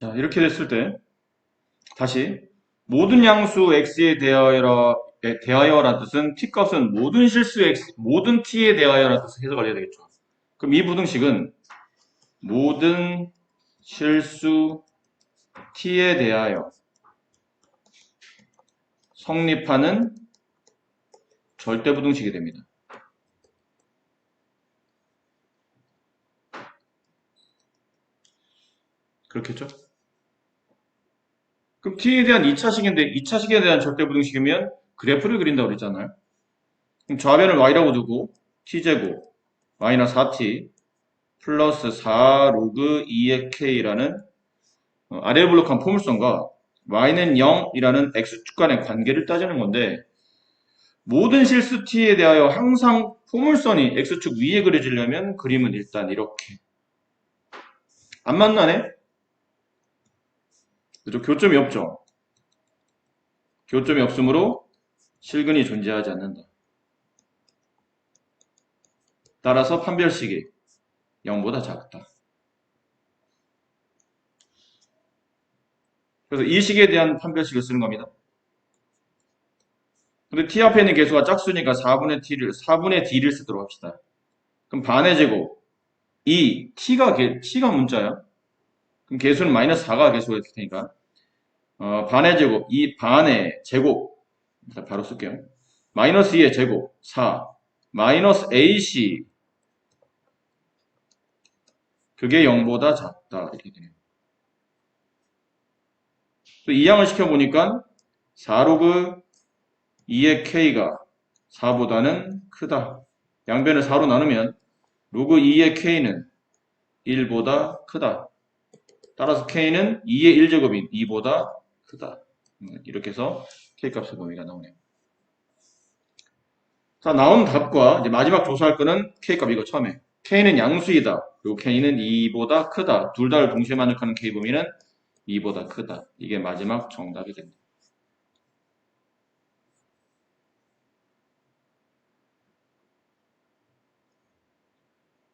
자, 이렇게 됐을 때 다시 모든 양수 x에 대하여란 뜻은 t값은 모든 실수 x, 모든 t에 대하여란 뜻을 해석을 해야 되겠죠. 그럼 이 부등식은 모든 실수 t에 대하여 성립하는 절대부등식이 됩니다. 그렇겠죠? 그럼 t에 대한 2차식인데 2차식에 대한 절대부등식이면 그래프를 그린다고 그랬잖아요. 그럼 좌변을 y라고 두고 t제곱 마이너스 4t 플러스 4 로그 2의 k라는 아래 블록한 포물선과 y는 0이라는 x축 간의 관계를 따지는 건데 모든 실수 t에 대하여 항상 포물선이 x축 위에 그려지려면 그림은 일단 이렇게 안 만나네? 그죠? 교점이 없죠? 교점이 없으므로 실근이 존재하지 않는다. 따라서 판별식이 0보다 작다. 그래서 이 식에 대한 판별식을 쓰는 겁니다. 근데 t 앞에 있는 개수가 짝수니까 4분의 d를 쓰도록 합시다. 그럼 반의 제곱 2, t가 문자야. 그럼 개수는 마이너스 4가 개수가 될 테니까 반의 제곱, 이 반의 제곱 일단 바로 쓸게요. 마이너스 2의 제곱 4 마이너스 ac 그게 0보다 작다 이렇게 되네요. 또 이항을 시켜보니까 4로그 2의 k가 4보다는 크다. 양변을 4로 나누면 로그 2의 k는 1보다 크다. 따라서 k는 2의 1제곱인 2보다 크다. 이렇게 해서 k값의 범위가 나오네요. 자, 나온 답과 이제 마지막 조사할 거는 k값 이거 처음에. k는 양수이다. 그리고 k는 2보다 크다. 둘 다를 동시에 만족하는 k 범위는 2보다 크다. 이게 마지막 정답이 됩니다.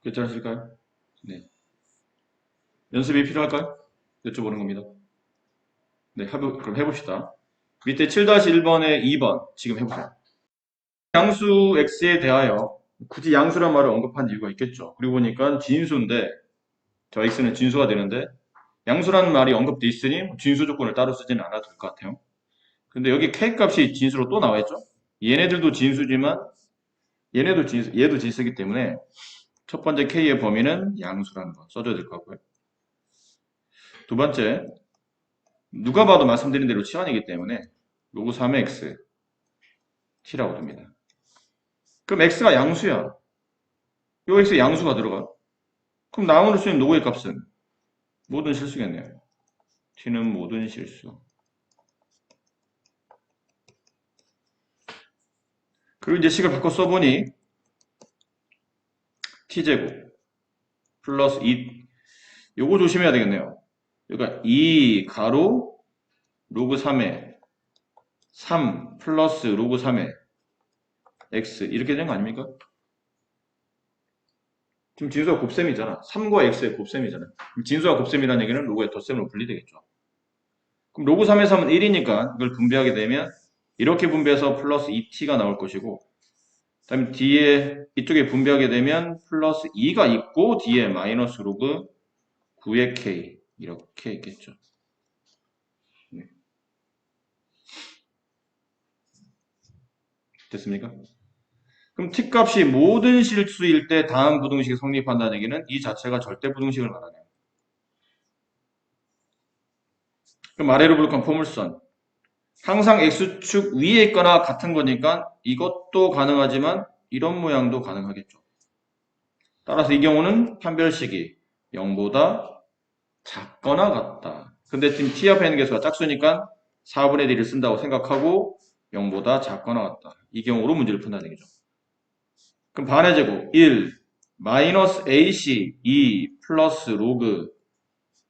괜찮으실까요? 네. 연습이 필요할까요? 여쭤보는 겁니다. 네, 그럼 해봅시다. 밑에 7-1번에 2번 지금 해보세요. 양수 x에 대하여 굳이 양수란 말을 언급한 이유가 있겠죠. 그리고 보니까 진수인데 저 x는 진수가 되는데 양수라는 말이 언급돼 있으니 진수 조건을 따로 쓰지는 않아도 될 것 같아요. 근데 여기 k값이 진수로 또 나와 있죠. 얘네들도 진수지만 얘도 진수이기 때문에 첫 번째 k의 범위는 양수라는 거 써줘야 될 것 같고요. 두 번째 누가 봐도 말씀드린 대로 치환이기 때문에 로그 3의 x t라고 둡니다. 그럼 x가 양수야. 요 x 양수가 들어가. 그럼 나오는 수 있는 로그의 값은 모든 실수겠네요. t는 모든 실수. 그리고 이제 식을 바꿔 써보니 t제곱 플러스 2 요거 조심해야 되겠네요. 그러니까 2 가로 로그 3의 3 플러스 로그 3의 x 이렇게 되는 거 아닙니까? 지금 진수가 곱셈이잖아. 3과 x의 곱셈이잖아. 진수가 곱셈이라는 얘기는 로그의 덧셈으로 분리되겠죠. 그럼 로그 3의 3은 1이니까 이걸 분배하게 되면 이렇게 분배해서 플러스 2t가 나올 것이고 그 다음에 뒤에 이쪽에 분배하게 되면 플러스 2가 있고 뒤에 마이너스 로그 9의 k 이렇게 있겠죠. 네. 됐습니까? 그럼 t값이 모든 실수일 때 다음 부등식이 성립한다는 얘기는 이 자체가 절대 부등식을 말하네요. 그럼 아래로 볼까 포물선. 항상 x축 위에 있거나 같은 거니까 이것도 가능하지만 이런 모양도 가능하겠죠. 따라서 이 경우는 판별식이 0보다 작거나 같다. 근데 지금 t 앞에 있는 개수가 짝수니까 4분의 d를 쓴다고 생각하고 0보다 작거나 같다. 이 경우로 문제를 푼다는 얘기죠. 그럼 반의 제곱 1 마이너스 ac 2 플러스 로그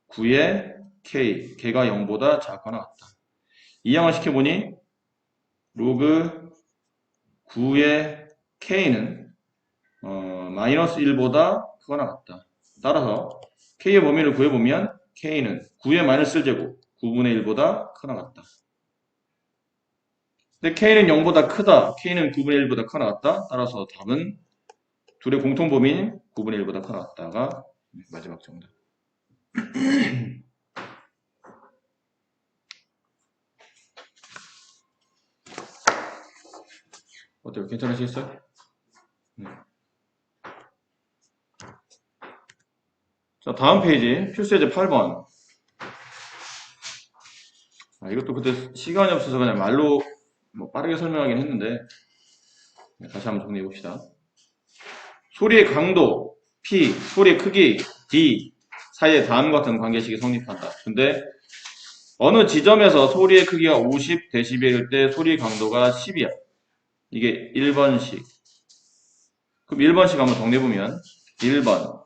9의 k 걔가 0보다 작거나 같다. 이항을 시켜보니 로그 9의 k는 마이너스 1보다 크거나 같다. 따라서 k의 범위를 구해보면 K는 9의 마이너스 1제곱 9분의 1보다 크나 같다. 근데 K는 0보다 크다. K는 9분의 1보다 크나 같다. 따라서 답은 둘의 공통범위인 9분의 1보다 크나 같다가 마지막 정답. 어때요? 괜찮으시겠어요? 자, 다음 페이지. 필수예제 8번. 이것도 그때 시간이 없어서 그냥 말로 빠르게 설명하긴 했는데, 다시 한번 정리해 봅시다. 소리의 강도, P, 소리의 크기, D 사이에 다음과 같은 관계식이 성립한다. 근데 어느 지점에서 소리의 크기가 50dB일 때 소리 강도가 10이야. 이게 1번식. 그럼 1번식 한번 정리해보면 1번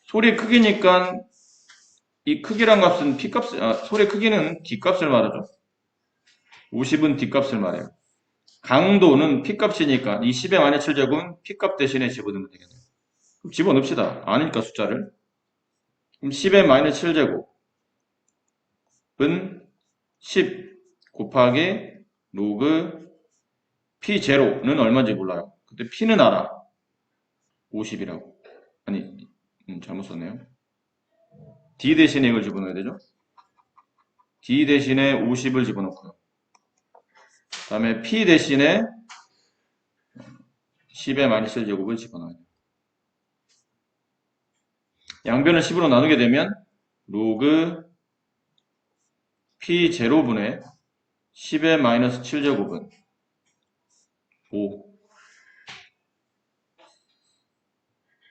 소리 크기니까 이 크기란 값은 P값, 소리 크기는 D값을 말하죠. 50은 D값을 말해요. 강도는 P값이니까 이 10의 마이너스 7제곱은 P값 대신에 집어넣으면 되겠네요. 그럼 집어넣읍시다. 아니까 숫자를. 그럼 10의 마이너스 7제곱은 10 곱하기 로그 P0는 얼마인지 몰라요. 근데 P는 알아. 50이라고. 아니, 잘못 썼네요. D 대신에 이걸 집어넣어야 되죠. D 대신에 50을 집어넣고요. 그 다음에 P 대신에 10의 마이너스 1제곱을 집어넣어야 돼요. 양변을 10으로 나누게 되면 로그 P0분의 10의 마이너스 7제곱은 5.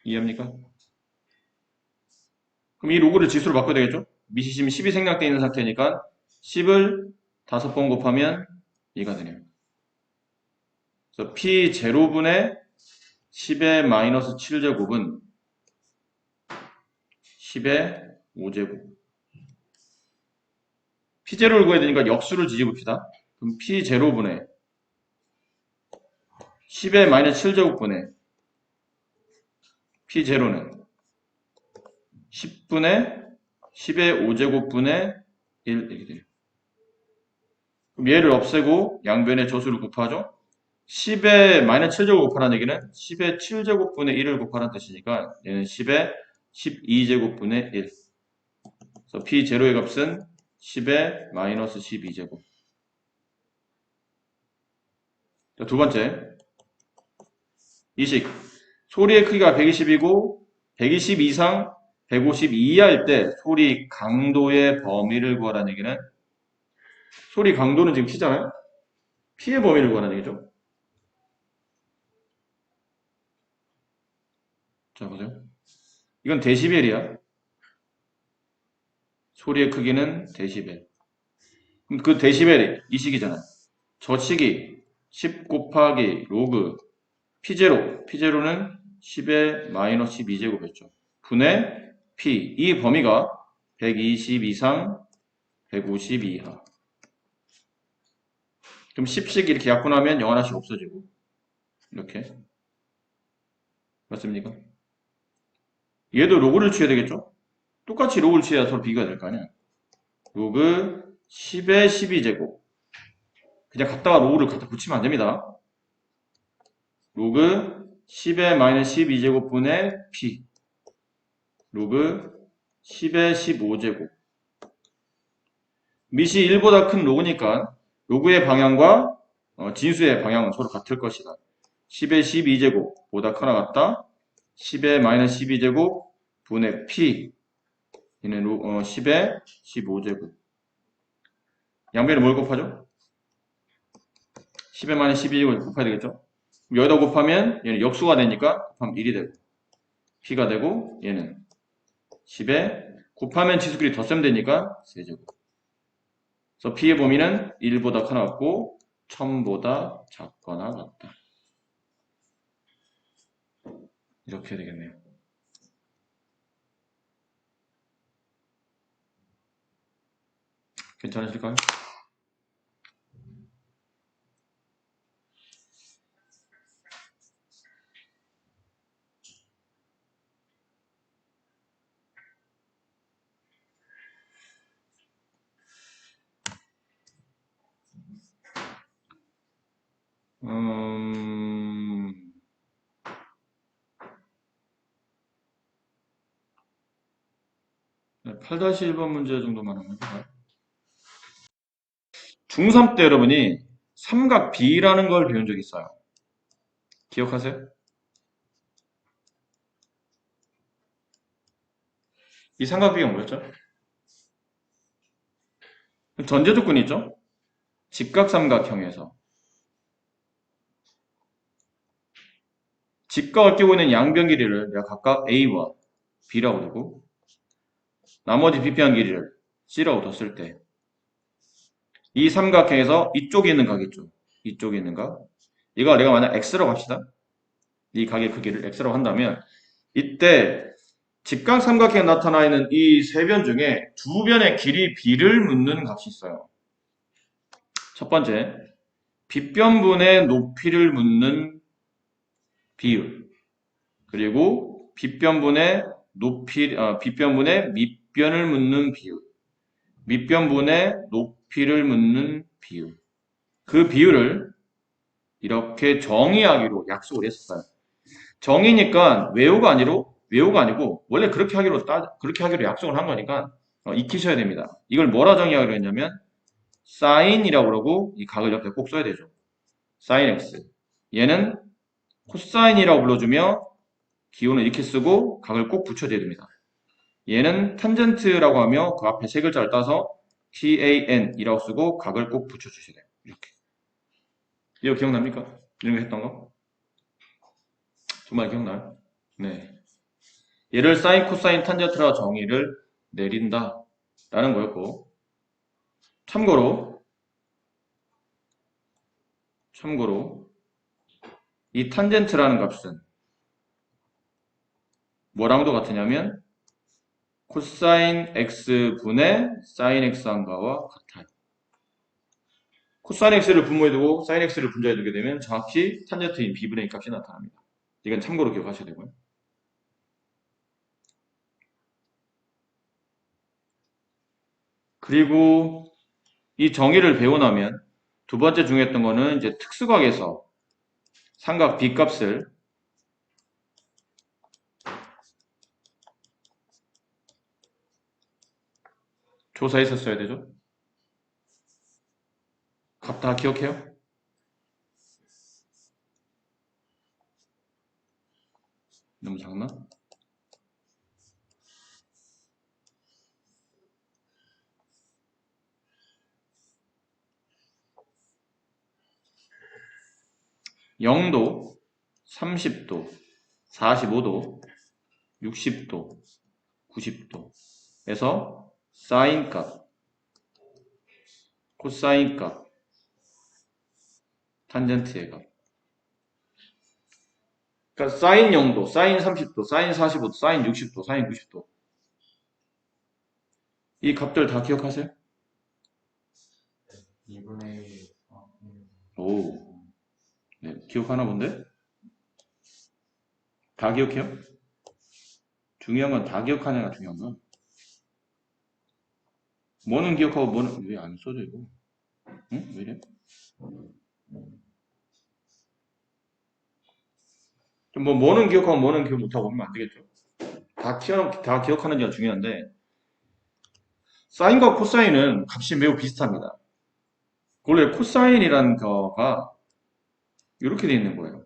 이해합니까? 그럼 이 로그를 지수로 바꿔야 되겠죠? 미시심이 10이 생략되어 있는 상태니까 10을 5번 곱하면 2가 되네요. 그래서 P0분의 10의 마이너스 7제곱은 10의 5제곱. P0를 구해야 되니까 역수를 뒤집읍시다. 그럼 P0분의 10의 마이너스 7제곱분의 P0는 10분의 10의 5제곱분의 1 이렇게 돼요. 그럼 얘를 없애고 양변의 조수를 곱하죠. 10의 마이너스 7제곱 곱하라는 얘기는 10의 7제곱분의 1을 곱하라는 뜻이니까 얘는 10의 12제곱분의 1. 그래서 P0의 값은 10의 마이너스 12제곱. 자, 두 번째. 이식. 소리의 크기가 120이고 120 이상 150 이하일 때 소리 강도의 범위를 구하라는 얘기는 소리 강도는 지금 P잖아요? P의 범위를 구하라는 얘기죠. 자, 보세요. 이건 데시벨이야. 소리의 크기는 데시벨. 그럼 그 데시벨이 이 식이잖아요. 저 식이 10 곱하기 로그 P0는 10의 마이너스 12제곱이었죠. 분의 P. 이 범위가 120 이상 150 이하. 그럼 10씩 이렇게 약분하면 0 하나씩 없어지고 이렇게 맞습니까? 얘도 로그를 취해야 되겠죠? 똑같이 로그를 취해야 서로 비교가 될 거 아니야. 로그 10의 12제곱. 그냥 갖다가 로그를 갖다 붙이면 안 됩니다. 로그 10의 마이너스 12제곱분의 P. 로그 10의 15제곱. 밑이 1보다 큰 로그니까 로그의 방향과 진수의 방향은 서로 같을 것이다. 10의 12제곱보다 크나 같다. 10의 마이너스 12제곱 분의 P. 얘는 10의 15제곱. 양변에 뭘 곱하죠? 10의 마이너스 12제곱 곱해야 되겠죠? 여기다 곱하면 얘는 역수가 되니까 곱하면 1이 되고 P가 되고 얘는 10에 곱하면 지수끼리 덧셈 되니까 세제곱. 그래서 P의 범위는 1보다 크나 같고 1000보다 작거나 같다. 이렇게 되겠네요. 괜찮으실까요? 네, 8-1번 문제 정도만 한번 해볼까요? 중3 때 여러분이 삼각 B라는 걸 배운 적 있어요. 기억하세요? 이 삼각 B가 뭐였죠? 전제 조건이 있죠? 직각삼각형에서 직각을 끼고 있는 양변 길이를 내가 각각 A와 B라고 두고 나머지 비평 길이를 C라고 뒀을 때 이 삼각형에서 이쪽에 있는 각 있죠? 이쪽에 있는 각 이거 내가 만약 X라고 합시다. 이 각의 크기를 X라고 한다면 이때 직각삼각형에 나타나 있는 이 세 변 중에 두 변의 길이 B를 묻는 값이 있어요. 첫 번째, 빗변분의 높이를 묻는 비율 그리고 빗변분의 빗변분의 밑변을 묻는 비율 밑변분의 높이를 묻는 비율 그 비율을 이렇게 정의하기로 약속을 했어요. 정의니까 외우가 아니고 원래 그렇게 하기로 약속을 한 거니까 익히셔야 됩니다. 이걸 뭐라 정의하기로 했냐면 사인이라고 그러고 이 각을 옆에 꼭 써야 되죠. 사인 x 얘는 코사인이라고 불러주며 기호는 이렇게 쓰고 각을 꼭 붙여줘야 됩니다. 얘는 탄젠트라고 하며 그 앞에 세 글자를 따서 tan이라고 쓰고 각을 꼭 붙여주셔야 돼요. 이렇게. 이거 기억납니까? 이런 거 했던 거? 정말 기억나요? 네. 얘를 사인, 코사인, 탄젠트라 정의를 내린다 라는 거였고 참고로 이 탄젠트라는 값은 뭐랑도 같으냐면 코사인 x분의 사인 x한가와 같아요. 코사인 x를 분모해두고 사인 x를 분자해두게 되면 정확히 탄젠트인 b분의 2 값이 나타납니다. 이건 참고로 기억하셔야 되고요. 그리고 이 정의를 배우고 나면 두 번째 중요했던 거는 이제 특수각에서 삼각 b 값을 조사했었어야 되죠. 값 다 기억해요? 너무 작나? (0도) (30도) (45도) (60도) (90도)에서 사인 값, 코사인 값, 탄젠트의 값. 그러니까 사인 0도, 사인 30도, 사인 45도, 사인 60도, 사인 90도. 이 값들 다 기억하세요? 2분의 1. 오, 네, 기억하나 본데? 다 기억해요? 중요한 건 다 기억하냐가 중요한 건. 뭐는 기억하고 뭐는 왜 안 써져 이거? 응? 왜 이래? 뭐는 기억하고 뭐는 기억 못하고 하면 안 되겠죠? 다 기억하는지가 중요한데 사인과 코사인은 값이 매우 비슷합니다. 원래 코사인이라는 거가 이렇게 되어 있는 거예요.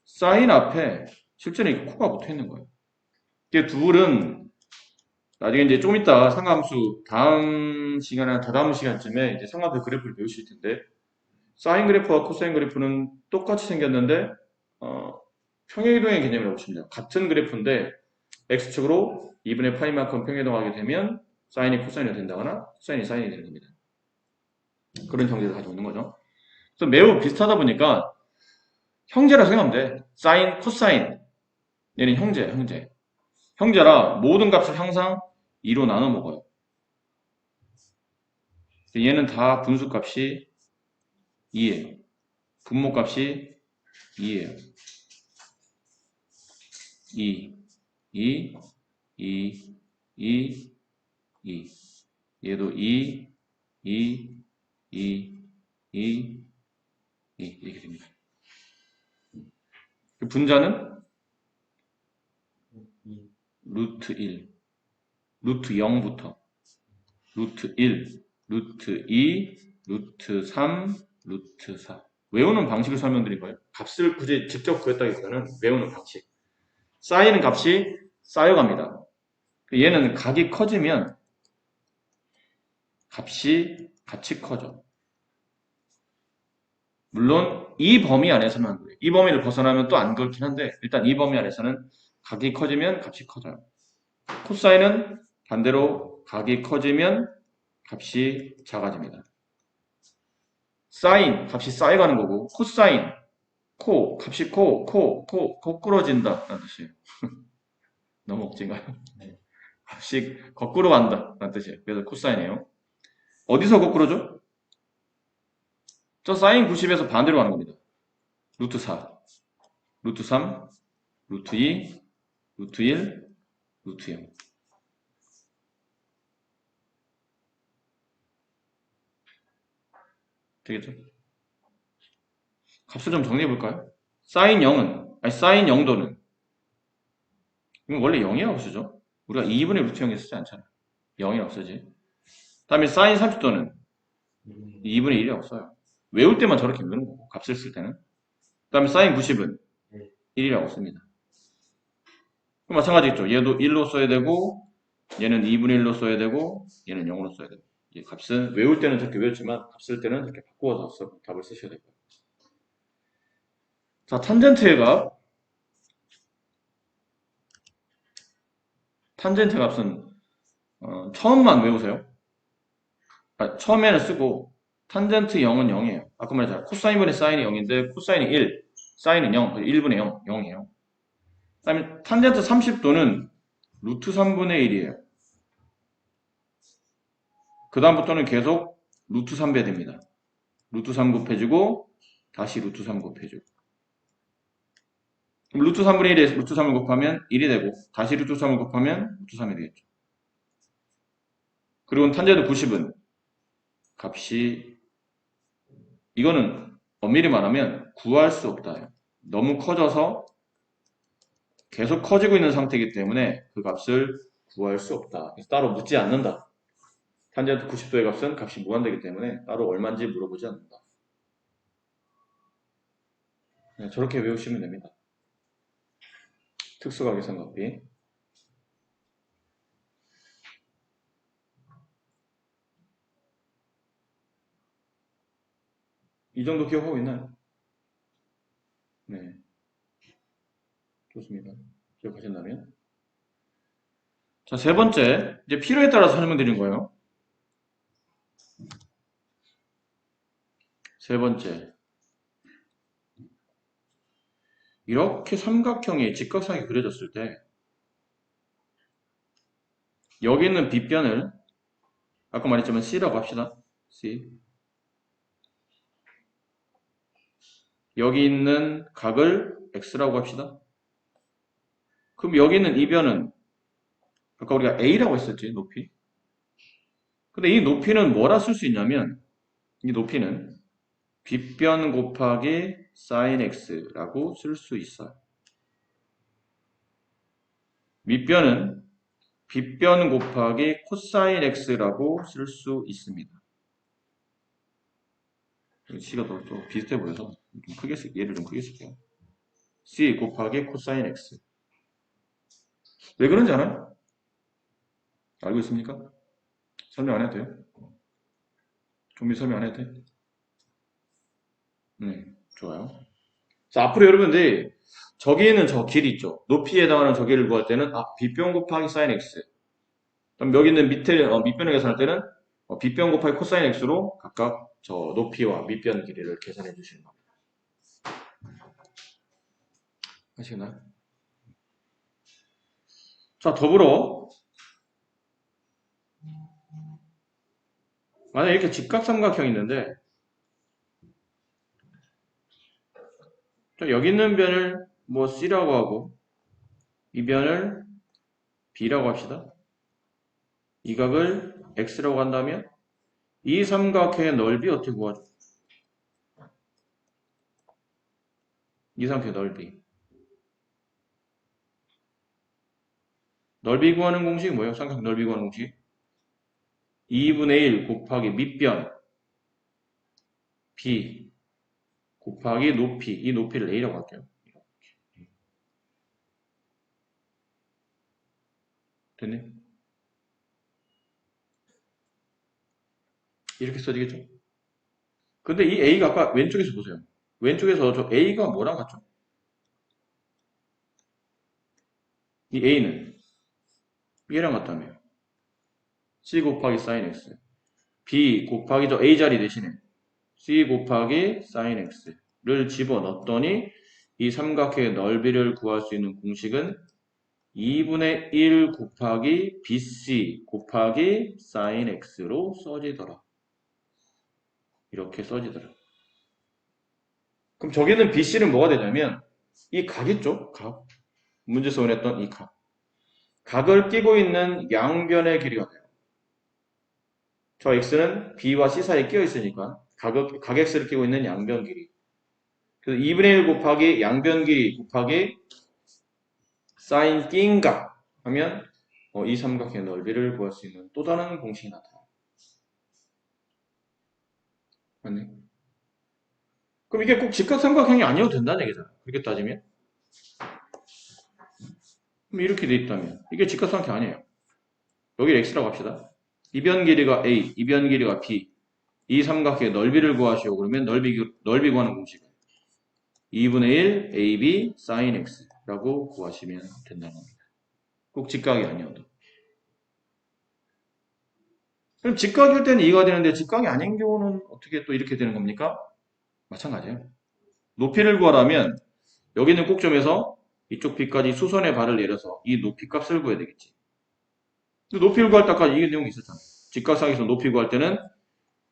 사인 앞에 실제로 이렇게 코가 붙어 있는 거예요. 이게 둘은 나중에 이제 좀 이따 상함수 다음 시간이나 다다음 시간쯤에 이제 상함수 그래프를 배우실 텐데 사인 그래프와 코사인 그래프는 똑같이 생겼는데 평행이동의 개념이라고 보시면 돼요. 같은 그래프인데 x축으로 2분의 파이만큼 평행이동하게 되면 사인이 코사인이 된다거나 코사인이 사인이 되는 겁니다. 그런 형태를 가지고 있는 거죠. 그래서 매우 비슷하다 보니까 형제라 생각하면 돼. 사인, 코사인 얘는 형제. 형제라 모든 값을 항상 2로 나눠 먹어요. 얘는 다 분수값이 2예요. 분모값이 2예요. 2, 2, 2, 2, 2. 얘도 2, 2, 2, 2, 이렇게 됩니다. 분자는 루트 1, 루트 0부터 루트 1, 루트 2, 루트 3, 루트 4. 외우는 방식을 설명드린 거예요. 값을 굳이 직접 구했다기보다는 외우는 방식. 쌓이는 값이 쌓여갑니다. 얘는 각이 커지면 값이 같이 커져. 물론 이 범위 안에서만 그래요. 이 범위를 벗어나면 또 안 그렇긴 한데 일단 이 범위 안에서는 각이 커지면 값이 커져요. 코사인은 반대로 각이 커지면 값이 작아집니다. 사인 값이 쌓여가는 거고 코사인 값이 거꾸러진다 라는 뜻이에요. 너무 억진가요? 네. 값이 거꾸로 간다 라는 뜻이에요. 그래서 코사인이에요. 어디서 거꾸로죠? 저 사인 90에서 반대로 가는 겁니다. 루트 4, 루트 3, 루트 2, 루트 1, 루트 0. 되겠죠? 값을 좀 정리해 볼까요? 사인 0은, 아니 사인 0도는 이건 원래 0이라고 쓰죠? 우리가 2분의 루트 0에 쓰지 않잖아요. 0이라고 쓰지. 다음에 사인 30도는 2분의 1이라고 써요. 외울 때만 저렇게 외우는 거고, 값을 쓸 때는. 그 다음에 사인 90은 1이라고 씁니다. 마찬가지겠죠. 얘도 1로 써야 되고, 얘는 2분의 1로 써야 되고, 얘는 0으로 써야 되고. 이 값은 외울 때는 저렇게 외웠지만, 값 쓸 때는 이렇게 바꾸어서 답을 쓰셔야 돼요. 자, 탄젠트의 값. 탄젠트 값은 처음만 외우세요. 처음에는 쓰고 탄젠트 0은 0이에요. 아까 말했잖아요. 코사인분의 사인이 0인데 코사인이 1, 사인은 0, 1분의 0, 0이에요. 그 다음에 탄젠트 30도는 루트 3분의 1이에요. 그 다음부터는 계속 루트 3배 됩니다. 루트 3 곱해주고 다시 루트 3 곱해주고 그럼 루트 3분의 1에 루트 3을 곱하면 1이 되고 다시 루트 3을 곱하면 루트 3이 되겠죠. 그리고 탄젠트 90은 값이 이거는 엄밀히 말하면 구할 수 없다. 너무 커져서 계속 커지고 있는 상태이기 때문에 그 값을 구할 수 없다. 그래서 따로 묻지 않는다. 탄젠트 90도의 값은 값이 무한되기 때문에 따로 얼마인지 물어보지 않는다. 네, 저렇게 외우시면 됩니다. 특수각의삼각비. 이 정도 기억하고 있나요? 네. 좋습니다. 기억하셨다면. 자, 세 번째. 이제 필요에 따라서 설명드린 거예요. 세 번째. 이렇게 삼각형이 직각상이 그려졌을 때 여기 있는 빗변을 아까 말했지만 C라고 합시다. C. 여기 있는 각을 X라고 합시다. 그럼 여기 있는 이 변은 아까 우리가 A라고 했었지, 높이. 근데 이 높이는 뭐라 쓸 수 있냐면 이 높이는 빗변 곱하기 sin x라고 쓸 수 있어요. 밑변은 빗변 곱하기 코사인 x라고 쓸 수 있습니다. C가 또 비슷해 보여서 좀 크게 얘를 좀 크게 쓸게요. C 곱하기 코사인 x. 왜 그런지 알아요? 알고 있습니까? 설명 안 해도 돼요? 좀비 설명 안 해도 돼? 네, 좋아요. 자, 앞으로 여러분들이 저기에는 저 길이 있죠. 높이에 해당하는 저 길을 구할 때는 빗변 곱하기 사인 x. 그럼 여기 있는 밑변을 계산할 때는 빗변 곱하기 코사인 x로 각각 저 높이와 밑변 길이를 계산해 주시는 겁니다. 아시겠나요? 자, 더불어 만약에 이렇게 직각삼각형이 있는데 여기 있는 변을 뭐 C라고 하고 이 변을 B라고 합시다. 이 각을 X라고 한다면 이 삼각형의 넓이 어떻게 구하죠? 이삼각형 넓이. 넓이 구하는 공식이 뭐예요? 삼각형 넓이 구하는 공식? 2분의 1 곱하기 밑변 b 곱하기 높이. 이 높이를 a라고 할게요. 됐네? 이렇게 써지겠죠? 근데 이 a가 아까 왼쪽에서 보세요. 왼쪽에서 저 a가 뭐랑 같죠? 이 a는 얘랑 같다며요. c 곱하기 sin x. b 곱하기 저 a 자리 대신에 c 곱하기 sin x를 집어넣었더니 이 삼각형의 넓이를 구할 수 있는 공식은 2분의 1 곱하기 bc 곱하기 sin x로 써지더라. 이렇게 써지더라. 그럼 저기는 bc는 뭐가 되냐면 이 각 있죠? 각. 문제에서 원했던 이 각. 각을 끼고 있는 양변의 길이가 돼요. 저 x는 b와 c 사이에 끼어 있으니까 각 x를 끼고 있는 양변 길이. 그래서 2분의 1 곱하기 양변 길이 곱하기 sin 끼인 각 하면 이 삼각형의 넓이를 구할 수 있는 또 다른 공식이 나타나요. 맞네? 그럼 이게 꼭 직각삼각형이 아니어도 된다는 얘기잖아요. 그렇게 따지면. 그럼 이렇게 돼 있다면 이게 직각삼각형 아니에요. 여기를 x라고 합시다. 이변 길이가 a, 이변 길이가 b. 이 삼각형의 넓이를 구하시오. 그러면 넓이 구하는 공식은 2분의 1 ab sin x라고 구하시면 된다는 겁니다. 꼭 직각이 아니어도. 그럼 직각일 때는 2가 되는데 직각이 아닌 경우는 어떻게 또 이렇게 되는 겁니까? 마찬가지예요. 높이를 구하라면 여기 있는 꼭점에서 이쪽 b까지 수선의 발을 내려서 이 높이 값을 구해야 되겠지. 높이를 구할 때까지 이 내용이 있었잖아. 직각상에서 높이 구할 때는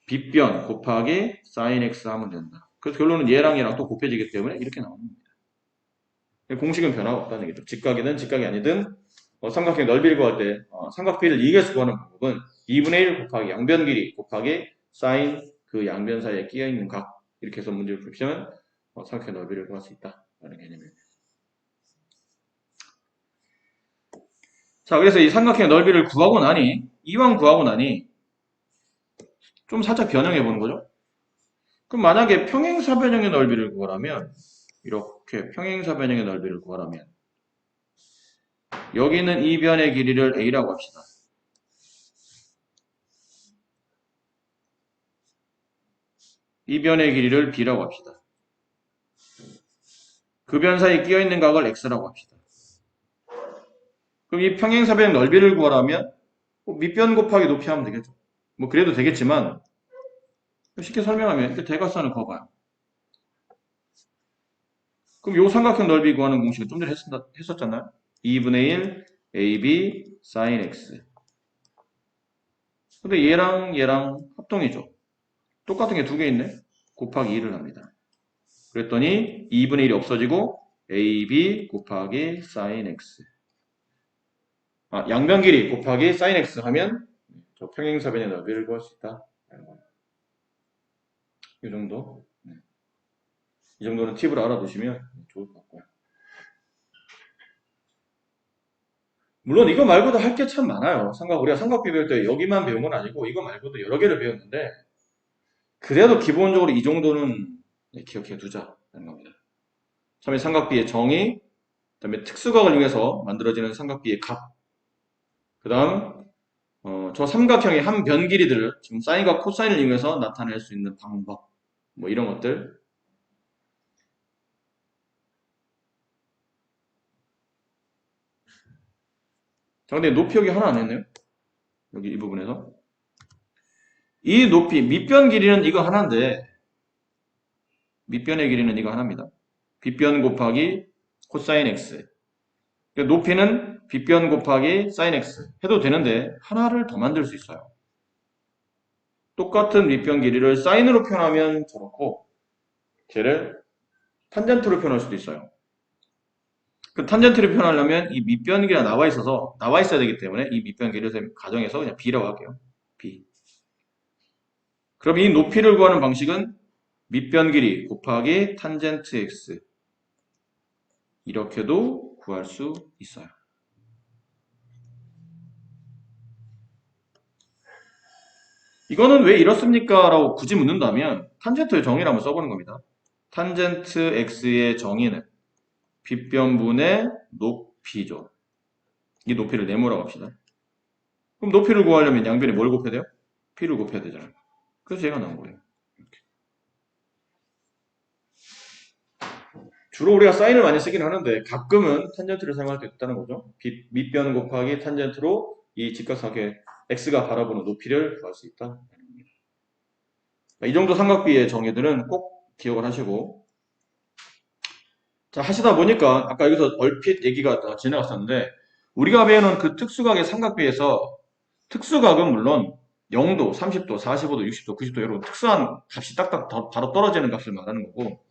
빗변 곱하기 sin x 하면 된다. 그래서 결론은 얘랑 얘랑 또 곱해지기 때문에 이렇게 나오는 겁니다. 공식은 변화가 없다는 얘기죠. 직각이든 직각이 아니든 삼각형 넓이를 구할 때 삼각비를 이겨서 구하는 방법은 2분의 1 곱하기 양변 길이 곱하기 sin 그 양변 사이에 끼어 있는 각 이렇게 해서 문제를 풀면 삼각형 넓이를 구할 수 있다라는 개념입니다. 자, 그래서 이 삼각형 넓이를 구하고 나니 이왕 구하고 나니 좀 살짝 변형해 보는 거죠. 그럼 만약에 평행사변형의 넓이를 구하라면 이렇게 평행사변형의 넓이를 구하라면 여기는 이 변의 길이를 a라고 합시다. 이 변의 길이를 b라고 합시다. 그 변 사이에 끼어있는 각을 x라고 합시다. 그럼 이 평행사변형 넓이를 구하라면 밑변 곱하기 높이 하면 되겠죠. 뭐 그래도 되겠지만 쉽게 설명하면 이렇게 대각선을 그어봐요. 그럼 요 삼각형 넓이 구하는 공식은 좀 전에 했었잖아요. 2분의 1 ab sin x. 근데 얘랑 얘랑 합동이죠. 똑같은 게 두 개 있네. 곱하기 2를 합니다. 그랬더니 2분의 1이 없어지고 ab 곱하기 sin x. 양변 길이 곱하기 sin x 하면 저 평행사변의 넓이를 구할 수 있다. 이 정도. 이 정도는 팁을 알아두시면 좋을 것 같고요. 물론 이거 말고도 할 게 참 많아요. 우리가 삼각비 배울 때 여기만 배운 건 아니고 이거 말고도 여러 개를 배웠는데 그래도 기본적으로 이 정도는 기억해 두자는 겁니다. 처음에 삼각비의 정의, 그 다음에 특수각을 이용해서 만들어지는 삼각비의 각, 그 다음 저 삼각형의 한 변 길이들을 지금 사인과 코사인을 이용해서 나타낼 수 있는 방법, 뭐 이런 것들. 자, 근데 높이 여기 하나 안 했네요. 여기 이 부분에서. 이 높이, 밑변 길이는 이거 하나인데, 밑변의 길이는 이거 하나입니다. 빗변 곱하기 코사인 x. 높이는 빗변 곱하기 sin x 해도 되는데 하나를 더 만들 수 있어요. 똑같은 밑변 길이를 사인으로 표현하면 저렇고 쟤를 탄젠트로 표현할 수도 있어요. 그 탄젠트를 표현하려면 이 밑변 길이가 나와 있어야 되기 때문에 이 밑변 길이를 가정해서 그냥 b라고 할게요. b. 그럼 이 높이를 구하는 방식은 밑변 길이 곱하기 탄젠트 x 이렇게도 구할 수 있어요. 이거는 왜 이렇습니까? 라고 굳이 묻는다면 탄젠트의 정의를 한번 써보는 겁니다. 탄젠트 x의 정의는 빗변분의 높이죠. 이 높이를 네모라고 합시다. 그럼 높이를 구하려면 양변에 뭘 곱해야 돼요? p를 곱해야 되잖아요. 그래서 얘가 나온 거예요. 이렇게. 주로 우리가 사인을 많이 쓰긴 하는데 가끔은 탄젠트를 사용할 때 있다는 거죠. 밑변 곱하기 탄젠트로 이 직각삼각의 x가 바라보는 높이를 구할 수 있다. 이 정도 삼각비의 정의들은 꼭 기억을 하시고, 자, 하시다 보니까 아까 여기서 얼핏 얘기가 지나갔었는데 우리가 배우는 그 특수각의 삼각비에서 특수각은 물론 0도, 30도, 45도, 60도, 90도 이런 특수한 값이 딱딱 바로 떨어지는 값을 말하는 거고,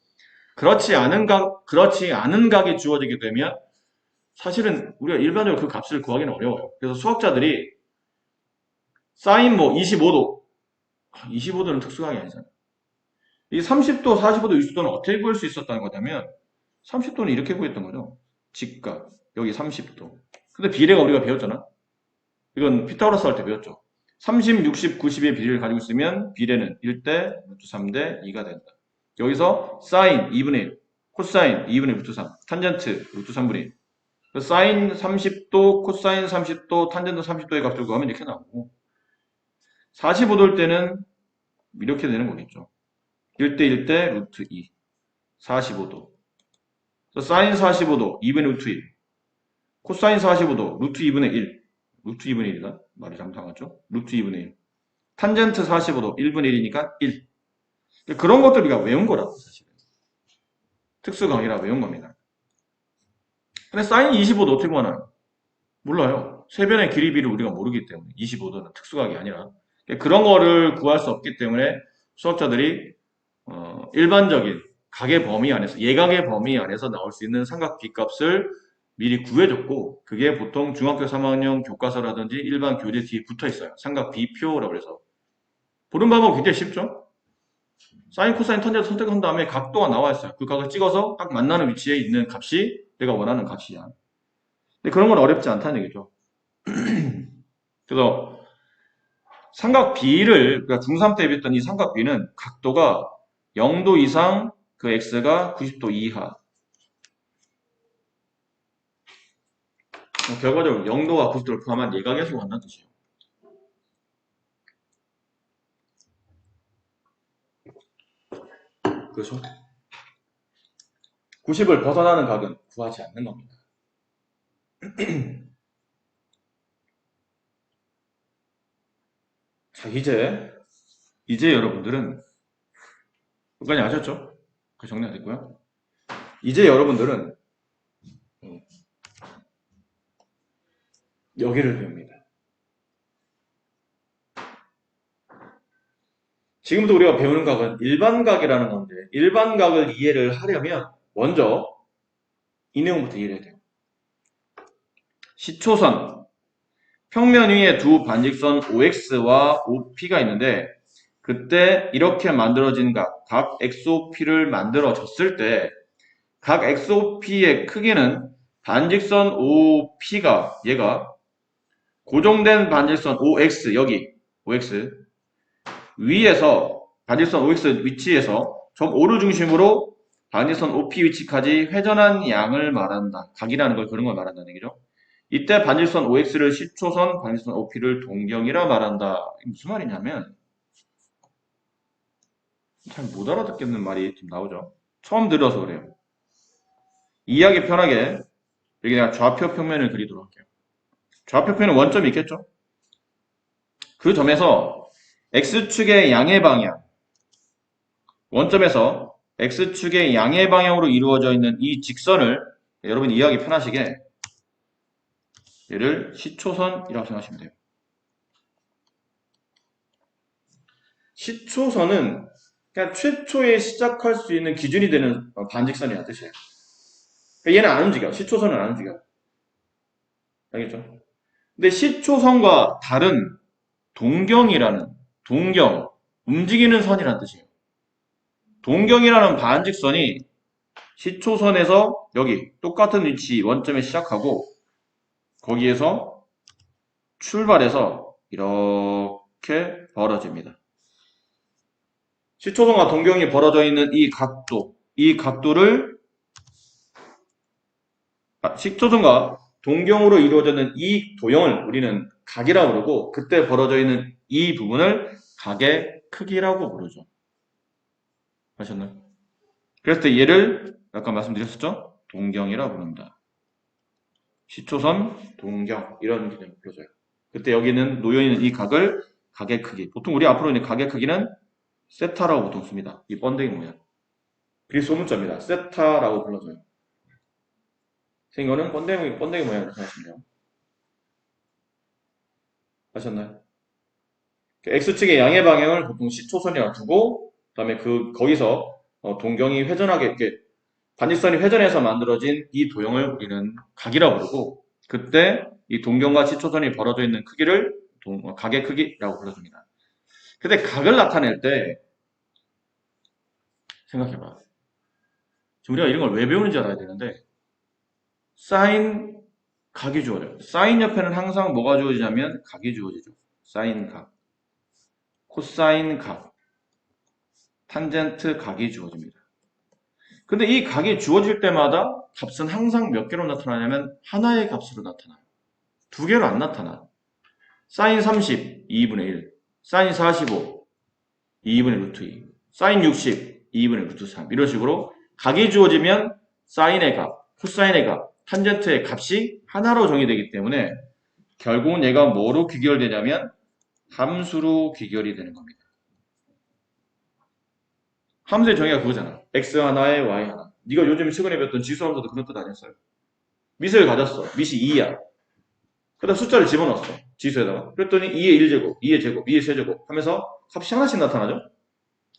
그렇지 않은 각이 주어지게 되면 사실은 우리가 일반적으로 그 값을 구하기는 어려워요. 그래서 수학자들이 사인 뭐 25도는 특수각이 아니잖아요. 이 30도, 45도, 60도는 어떻게 구할 수 있었다는 거냐면 30도는 이렇게 구했던 거죠. 직각, 여기 30도. 근데 비례가 우리가 배웠잖아. 이건 피타고라스 할 때 배웠죠. 30, 60, 90의 비례를 가지고 있으면 비례는 1대 루트 3대 2가 된다. 여기서 사인 2분의 1, 코사인 2분의 루트 3, 탄젠트 루트 3분의 1. 사인 30도, 코사인 30도, 탄젠트 30도의 값을 구하면 이렇게 나오고 45도일 때는 이렇게 되는 거겠죠. 1대 1대 루트 2, 45도. 사인 45도, 2분의 루트 1. 코사인 45도, 루트 2분의 1. 루트 2분의 1이다. 말이 잘못하죠. 루트 2분의 1. 탄젠트 45도, 1분의 1이니까 1. 그런 것들 우리가 외운 거라고, 사실은. 특수강의라 외운 겁니다. 근데 사인 25도 어떻게 구하나요? 몰라요. 세변의 길이비를 우리가 모르기 때문에 25도는 특수각이 아니라 그런 거를 구할 수 없기 때문에 수학자들이 일반적인 각의 범위 안에서 예각의 범위 안에서 나올 수 있는 삼각비 값을 미리 구해줬고 그게 보통 중학교 3학년 교과서라든지 일반 교재 뒤에 붙어 있어요. 삼각비표라고 해서 보는 방법은 굉장히 쉽죠. 사인, 코사인, 탄젠트 선택한 다음에 각도가 나와 있어요. 그 각을 찍어서 딱 만나는 위치에 있는 값이 내가 원하는 값이야. 근데 그런 건 어렵지 않다는 얘기죠. 그래서 삼각비를 그러니까 중3 때 배웠던 이 삼각비는 각도가 0도 이상 그 x가 90도 이하. 결과적으로 0도와 90도를 포함한 예각에서 한다는 뜻이에요. 그렇죠? 90을 벗어나는 각은 구하지 않는 겁니다. 자, 이제 여러분들은 끝까지 아셨죠? 그 정리가 됐고요. 이제 여러분들은 여기를 배웁니다. 지금부터 우리가 배우는 각은 일반각이라는 건데 일반각을 이해를 하려면 먼저 이 내용부터 이해해야 돼요. 시초선, 평면 위에 두 반직선 OX와 OP가 있는데 그때 이렇게 만들어진 각 XOP를 만들어졌을 때 각 XOP의 크기는 반직선 OP가 얘가 고정된 반직선 OX 여기 OX 위에서 반직선 OX 위치에서 점 O를 중심으로 반직선 OP 위치까지 회전한 양을 말한다. 각이라는 걸 그런 걸 말한다는 얘기죠. 이때 반직선 OX를 시초선, 반직선 OP를 동경이라 말한다. 이게 무슨 말이냐면 잘 못 알아듣겠는 말이 좀 나오죠. 처음 들어서 그래요. 이해하기 편하게 여기 내가 좌표 평면을 그리도록 할게요. 좌표 평면은 원점이 있겠죠? 그 점에서 X축의 양의 방향, 원점에서 X축의 양의 방향으로 이루어져 있는 이 직선을 여러분이 이해하기 편하시게 얘를 시초선이라고 생각하시면 돼요. 시초선은 그냥 최초에 시작할 수 있는 기준이 되는 반직선이라는 뜻이에요. 얘는 안 움직여. 시초선은 안 움직여. 알겠죠? 근데 시초선과 다른 동경이라는 움직이는 선이라는 뜻이에요. 동경이라는 반직선이 시초선에서 여기 똑같은 위치 원점에 시작하고 거기에서 출발해서 이렇게 벌어집니다. 시초선과 동경이 벌어져 있는 이 각도를 시초선과 동경으로 이루어지는 이 도형을 우리는 각이라고 부르고 그때 벌어져 있는 이 부분을 각의 크기라고 부르죠. 아셨나요? 그랬을 때 얘를 아까 말씀드렸었죠? 동경이라고 부른다. 시초선, 동경 이런 개념을 불러줘요. 그때 여기는 놓여있는 이 각을 각의 크기 보통 우리 앞으로 있는 각의 크기는 세타라고 보통 씁니다. 이 번데기 모양. 그게 소문자입니다. 세타라고 불러줘요. 생거는 번데기 모양이라고 생각하시면 돼요. 아셨나요? X축의 양의 방향을 보통 시초선이라 두고 그다음에 거기서 동경이 회전하게 이렇게 반직선이 회전해서 만들어진 이 도형을 우리는 각이라고 부르고 그때 이 동경과 시초선이 벌어져 있는 크기를 각의 크기라고 불러줍니다. 근데 각을 나타낼 때 생각해봐. 지금 우리가 이런 걸 왜 배우는지 알아야 되는데 사인 각이 주어져요. 사인 옆에는 항상 뭐가 주어지냐면 각이 주어지죠. 사인 각, 코사인 각, 탄젠트 각이 주어집니다. 근데 이 각이 주어질 때마다 값은 항상 몇 개로 나타나냐면 하나의 값으로 나타나요. 두 개로 안 나타나. 사인 30, 2분의 1. 사인 45, 2분의 루트 2. 사인 60, 2분의 루트 3. 이런 식으로 각이 주어지면 사인의 값, 코사인의 값, 탄젠트의 값이 하나로 정의되기 때문에 결국은 얘가 뭐로 귀결되냐면 함수로 귀결이 되는 겁니다. 함수의 정의가 그거잖아. x 하나에 y 하나. 네가 요즘 최근에 배웠던 지수함수도 그런 뜻 아니었어요? 밑을 가졌어. 밑이 2야. 그다음 숫자를 집어넣었어. 지수에다가. 그랬더니 2의 1제곱, 2의 제곱, 2의 세제곱 하면서 값이 하나씩 나타나죠?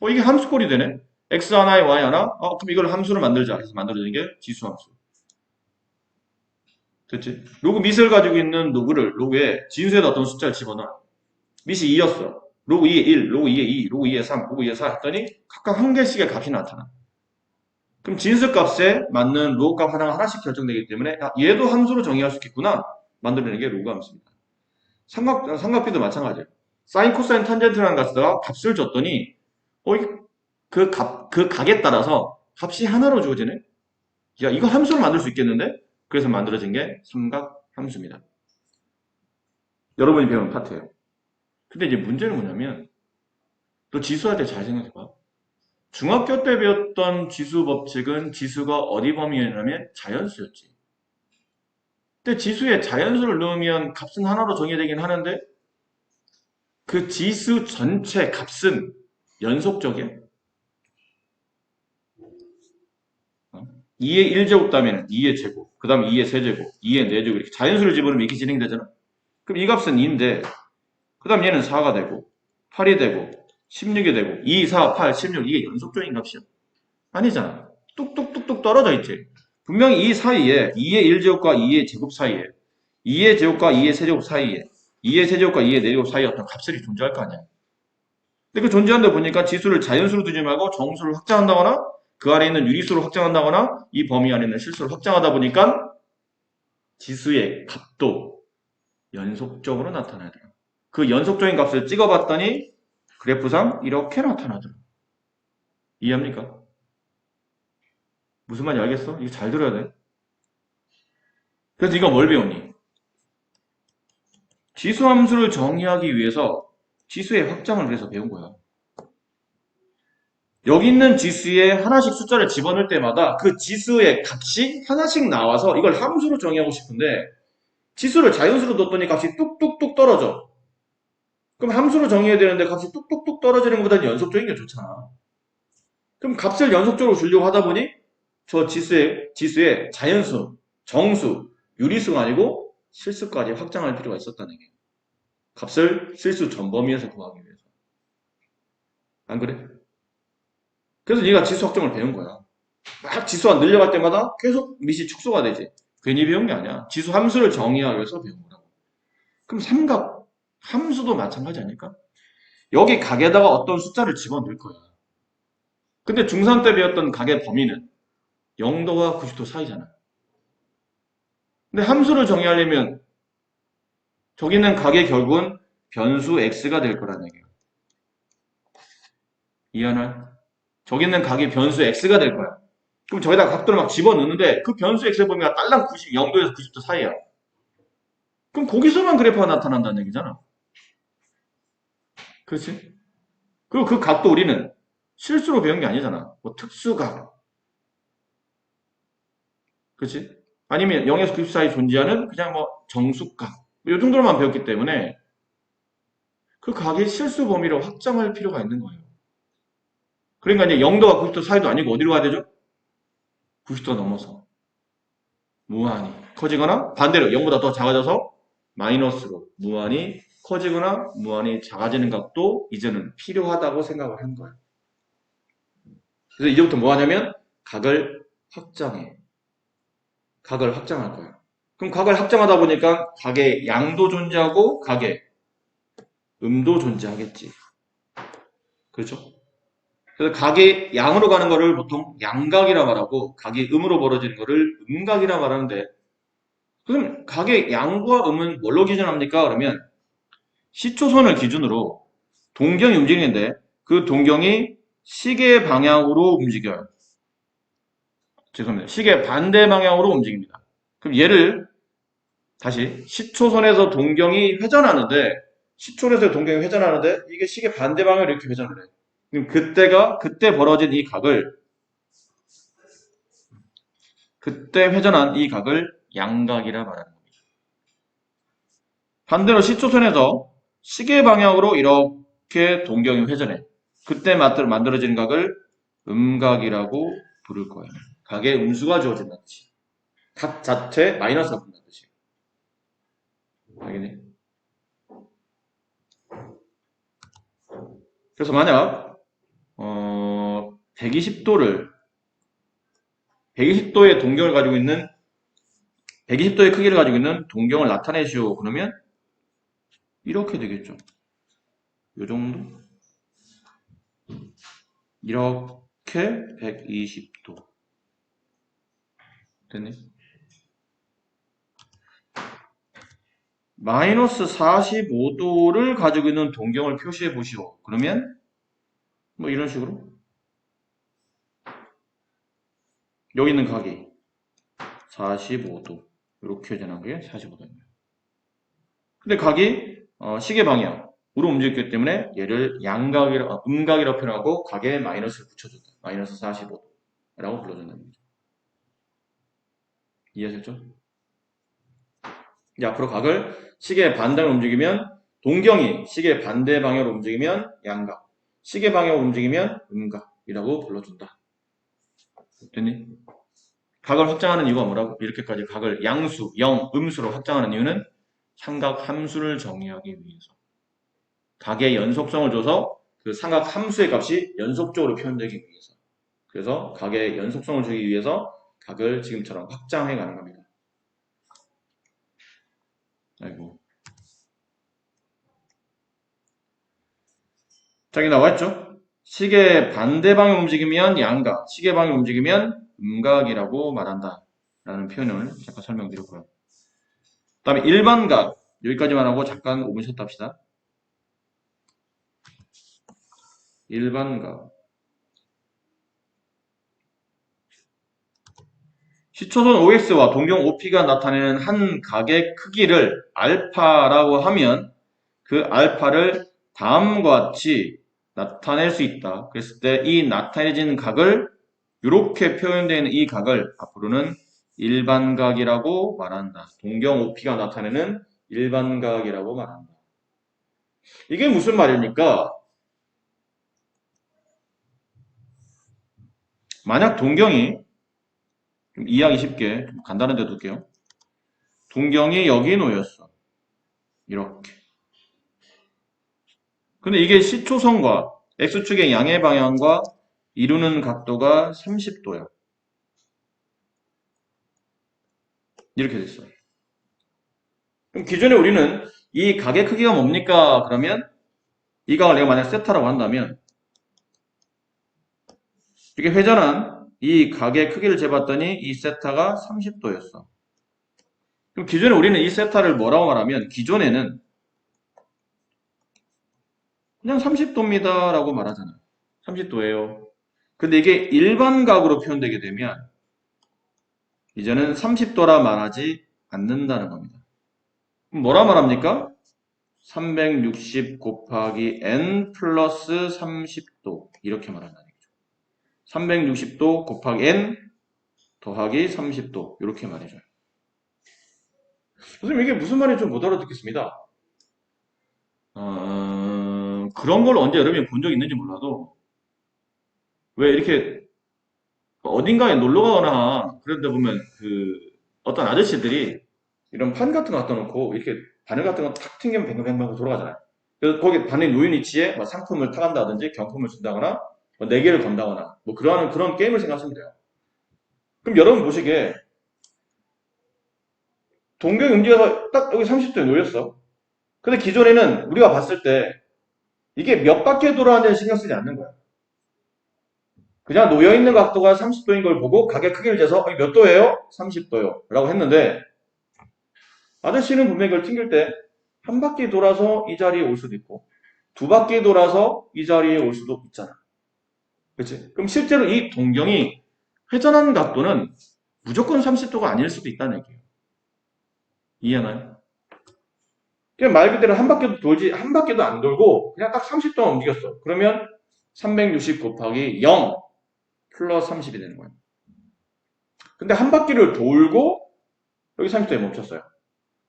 이게 함수꼴이 되네? x 하나에 y 하나? 그럼 이걸 함수로 만들자. 해서 만들어지는 게 지수함수. 됐지? 로그 밑을 가지고 있는 로그에 진수에다 어떤 숫자를 집어넣어. 밑이 2였어. 로그 2의 1, 로그 2의 2, 로그 2의 3, 로그 2의 4 했더니 각각 한 개씩의 값이 나타나. 그럼 진수 값에 맞는 로그 값 하나씩 결정되기 때문에 얘도 함수로 정의할 수 있겠구나. 만들어내는 게 로그 함수입니다. 삼각비도 마찬가지예요. 사인, 코사인, 탄젠트라는 값에다가 값을 줬더니 그 각에 따라서 값이 하나로 주어지네. 야, 이거 함수로 만들 수 있겠는데? 그래서 만들어진 게 삼각 함수입니다. 여러분이 배운 파트예요. 근데 이제 문제는 뭐냐면 또 지수할 때 잘 생각해봐. 중학교 때 배웠던 지수 법칙은 지수가 어디 범위였냐면 자연수였지. 근데 지수에 자연수를 넣으면 값은 하나로 정의되긴 하는데 그 지수 전체 값은 연속적이야. 2의 1제곱 다음에는 2의 제곱, 그 다음 2의 세제곱, 2의 4제곱 이렇게 자연수를 집어넣으면 이렇게 진행되잖아. 그럼 이 값은 2인데 그 다음 얘는 4가 되고 8이 되고 16이 되고 2, 4, 8, 16 이게 연속적인 값이야. 아니잖아. 뚝뚝뚝뚝 떨어져 있지. 분명히 이 사이에 2의 1제곱과 2의 제곱 사이에 2의 제곱과 2의 세제곱 사이에 2의 세제곱과 2의 4제곱 사이에 어떤 값들이 존재할 거 아니야. 근데 그 존재하는데 보니까 지수를 자연수로 두지 말고 정수를 확장한다거나 그 아래 있는 유리수로 확장한다거나 이 범위 안에 있는 실수를 확장하다 보니까 지수의 값도 연속적으로 나타나더라. 그 연속적인 값을 찍어봤더니 그래프상 이렇게 나타나더라. 이해합니까? 무슨 말인지 알겠어? 이거 잘 들어야 돼. 그래서 이거 뭘 배웠니? 지수 함수를 정의하기 위해서 지수의 확장을 위해서 배운 거야. 여기 있는 지수에 하나씩 숫자를 집어넣을 때마다 그 지수의 값이 하나씩 나와서 이걸 함수로 정의하고 싶은데 지수를 자연수로 뒀더니 값이 뚝뚝뚝 떨어져. 그럼 함수로 정의해야 되는데 값이 뚝뚝뚝 떨어지는 것보다는 연속적인 게 좋잖아. 그럼 값을 연속적으로 주려고 하다 보니 저 지수의 자연수, 정수, 유리수가 아니고 실수까지 확장할 필요가 있었다는 얘기예요. 값을 실수 전 범위에서 구하기 위해서. 안 그래? 그래서 얘가 지수 확정을 배운 거야. 막 지수가 늘려갈 때마다 계속 밑이 축소가 되지. 괜히 배운 게 아니야. 지수 함수를 정의하기 위해서 배운 거라고. 그럼 삼각 함수도 마찬가지 아닐까? 여기 각에다가 어떤 숫자를 집어넣을 거야. 근데 중3 때 배웠던 각의 범위는 0도와 90도 사이잖아. 근데 함수를 정의하려면 저기 있는 각의 결국은 변수 x가 될 거라는 얘기예요. 이해하나요? 저기 있는 각이 변수 x가 될 거야. 그럼 저기다가 각도를 막 집어넣는데 그 변수 x의 범위가 딸랑 0도에서 90도 사이야. 그럼 거기서만 그래프가 나타난다는 얘기잖아. 그렇지? 그리고 그 각도 우리는 실수로 배운 게 아니잖아. 뭐 특수각. 그렇지? 아니면 0에서 90 사이 존재하는 그냥 뭐 정수각. 이 정도로만 배웠기 때문에 그 각의 실수 범위를 확장할 필요가 있는 거예요. 그러니까 이제 0도와 90도 사이도 아니고 어디로 가야 되죠? 90도 넘어서 무한히 커지거나 반대로 0보다 더 작아져서 마이너스로 무한히 커지거나 무한히 작아지는 각도 이제는 필요하다고 생각을 한 거예요. 그래서 이제부터 뭐 하냐면 각을 확장해. 각을 확장할 거예요. 그럼 각을 확장하다 보니까 각의 양도 존재하고 각의 음도 존재하겠지. 그렇죠? 그래서 각의 양으로 가는 거를 보통 양각이라 말하고 각이 음으로 벌어지는 거를 음각이라 말하는데 그럼 각의 양과 음은 뭘로 기준합니까? 그러면 시초선을 기준으로 동경이 움직이는데 그 동경이 시계 방향으로 움직여요. 죄송합니다. 시계 반대 방향으로 움직입니다. 그럼 얘를 다시 시초선에서 동경이 회전하는데 시초에서 동경이 회전하는데 이게 시계 반대 방향으로 이렇게 회전을 해. 그럼 그때 벌어진 이 각을 그때 회전한 이 각을 양각이라 말하는 겁니다. 반대로 시초선에서 시계 방향으로 이렇게 동경이 회전해. 그때 만들어지는 각을 음각이라고 부를 거예요. 각의 음수가 주어진다는 뜻이에요. 각 자체 마이너스가 붙는다는 뜻이에요. 알겠니? 그래서 만약 120도의 동경을 가지고 있는 120도의 크기를 가지고 있는 동경을 나타내시오. 그러면 이렇게 되겠죠. 요 정도? 이렇게 120도. 됐니? 마이너스 45도를 가지고 있는 동경을 표시해 보시오. 그러면 뭐 이런 식으로 여기 있는 각이 45도 이렇게 되는 게 45도입니다. 근데 각이 시계 방향으로 움직였기 때문에 얘를 음각이라고 표현하고 각에 마이너스를 붙여준다. 마이너스 45도라고 불러준다는 거죠. 이해하셨죠? 이제 앞으로 각을 시계 반대로 움직이면 동경이 시계 반대 방향으로 움직이면 양각, 시계 방향으로 움직이면 음각이라고 불러준다. 됐니? 각을 확장하는 이유가 뭐라고? 이렇게까지 각을 양수, 음수로 확장하는 이유는 삼각 함수를 정의하기 위해서. 각의 연속성을 줘서 그 삼각 함수의 값이 연속적으로 표현되기 위해서. 그래서 각의 연속성을 주기 위해서 각을 지금처럼 확장해 가는 겁니다. 아이고. 자, 여기 나와있죠? 시계 반대 방향 움직이면 양각, 시계 방향 움직이면 음각이라고 말한다. 라는 표현을 잠깐 설명드렸고요. 그 다음에 일반각, 여기까지만 하고 잠깐 5분 쉬었다 합시다. 일반각. 시초선 OX와 동경 OP가 나타내는 한 각의 크기를 알파라고 하면 그 알파를 다음과 같이 나타낼 수 있다. 그랬을 때 이 나타내진 각을 이렇게 표현되어 있는 이 각을 앞으로는 일반각이라고 말한다. 동경 OP가 나타내는 일반각이라고 말한다. 이게 무슨 말입니까? 만약 동경이 좀 이해하기 쉽게 좀 간단한 데 둘게요. 동경이 여기 놓였어. 이렇게. 근데 이게 시초선과 X축의 양의 방향과 이루는 각도가 30도야. 이렇게 됐어요. 그럼 기존에 우리는 이 각의 크기가 뭡니까? 그러면 이 각을 내가 만약 세타라고 한다면 이렇게 회전한 이 각의 크기를 재봤더니 이 세타가 30도였어. 그럼 기존에 우리는 이 세타를 뭐라고 말하면 기존에는 그냥 30도입니다 라고 말하잖아요. 30도예요. 근데 이게 일반각으로 표현되게 되면 이제는 30도라 말하지 않는다는 겁니다. 그럼 뭐라 말합니까? 360 곱하기 n 플러스 30도 이렇게 말한다는 거죠. 360도 곱하기 n 더하기 30도 이렇게 말해줘요. 선생님 이게 무슨 말인지 좀 못 알아듣겠습니다. 그런 걸 언제 여러분이 본 적 있는지 몰라도 왜 이렇게 어딘가에 놀러 가거나 그런데 보면 그 어떤 아저씨들이 이런 판 같은 거 갖다 놓고 이렇게 바늘 같은 거 탁 튕기면 뱅글뱅글 하고 돌아가잖아요. 그래서 거기 바늘 놓인 위치에 뭐 상품을 타간다든지 경품을 준다거나 뭐 내기를 건다거나 뭐 그런 게임을 생각하시면 돼요. 그럼 여러분 보시기에 동경이 움직여서 딱 여기 30도에 놓였어. 근데 기존에는 우리가 봤을 때 이게 몇 바퀴 돌아가는지 신경 쓰지 않는 거야. 그냥 놓여있는 각도가 30도인 걸 보고 가게 크기를 재서 몇 도예요? 30도요. 라고 했는데 아저씨는 분명히 그걸 튕길 때 한 바퀴 돌아서 이 자리에 올 수도 있고 두 바퀴 돌아서 이 자리에 올 수도 있잖아. 그렇지? 그럼 실제로 이 동경이 회전하는 각도는 무조건 30도가 아닐 수도 있다는 얘기예요. 이해하나요? 그냥 말 그대로 한 바퀴도 돌지 한 바퀴도 안 돌고 그냥 딱 30도만 움직였어. 그러면 360 곱하기 0 플러스 30이 되는 거예요. 근데 한 바퀴를 돌고 여기 30도에 멈췄어요.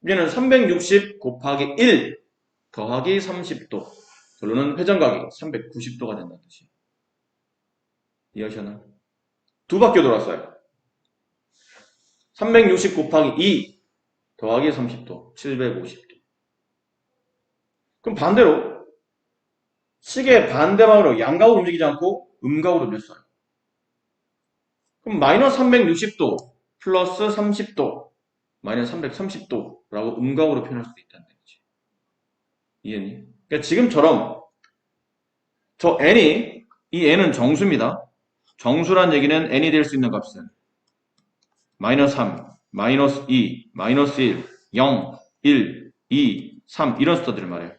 얘는 360 곱하기 1 더하기 30도. 결론은 회전각이 390도가 된다는 뜻이에요. 이해하셨나요? 두 바퀴 돌았어요. 360 곱하기 2 더하기 30도. 750도. 그럼 반대로 시계 반대방으로 양각으로 움직이지 않고 음각으로 밀었어요. 그럼 마이너스 360도 플러스 30도 마이너스 330도라고 음각으로 표현할 수도 있다는 얘기지. 이해니? 그러니까 지금처럼 저 n이 이 n은 정수입니다. 정수란 얘기는 n이 될 수 있는 값은 마이너스 3, 마이너스 2, 마이너스 1, 0, 1, 2, 3 이런 숫자들을 말해요.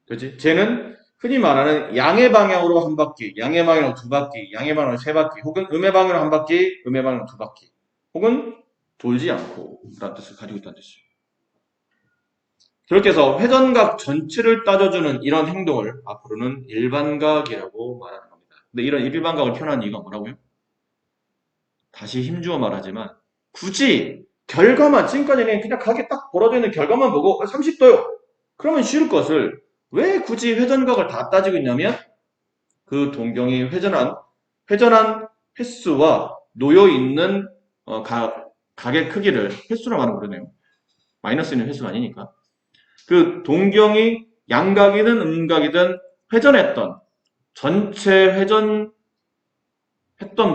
그렇지? 쟤는 흔히 말하는 양의 방향으로 한 바퀴, 양의 방향으로 두 바퀴, 양의 방향으로 세 바퀴, 혹은 음의 방향으로 한 바퀴, 음의 방향으로 두 바퀴, 혹은 돌지 않고 라는 뜻을 가지고 있다는 뜻이에요. 그렇게 해서 회전각 전체를 따져주는 이런 행동을 앞으로는 일반각이라고 말하는 겁니다. 근데 이런 일반각을 표현하는 이유가 뭐라고요? 다시 힘주어 말하지만 굳이 결과만 지금까지는 그냥 각이 딱 벌어져 있는 결과만 보고 30도요. 그러면 쉬울 것을 왜 굳이 회전각을 다 따지고 있냐면 그 동경이 회전한 횟수와 놓여있는 각의 크기를 횟수로 말하면 그러네요. 마이너스는 횟수가 아니니까. 그 동경이 양각이든 음각이든 회전했던 전체 회전했던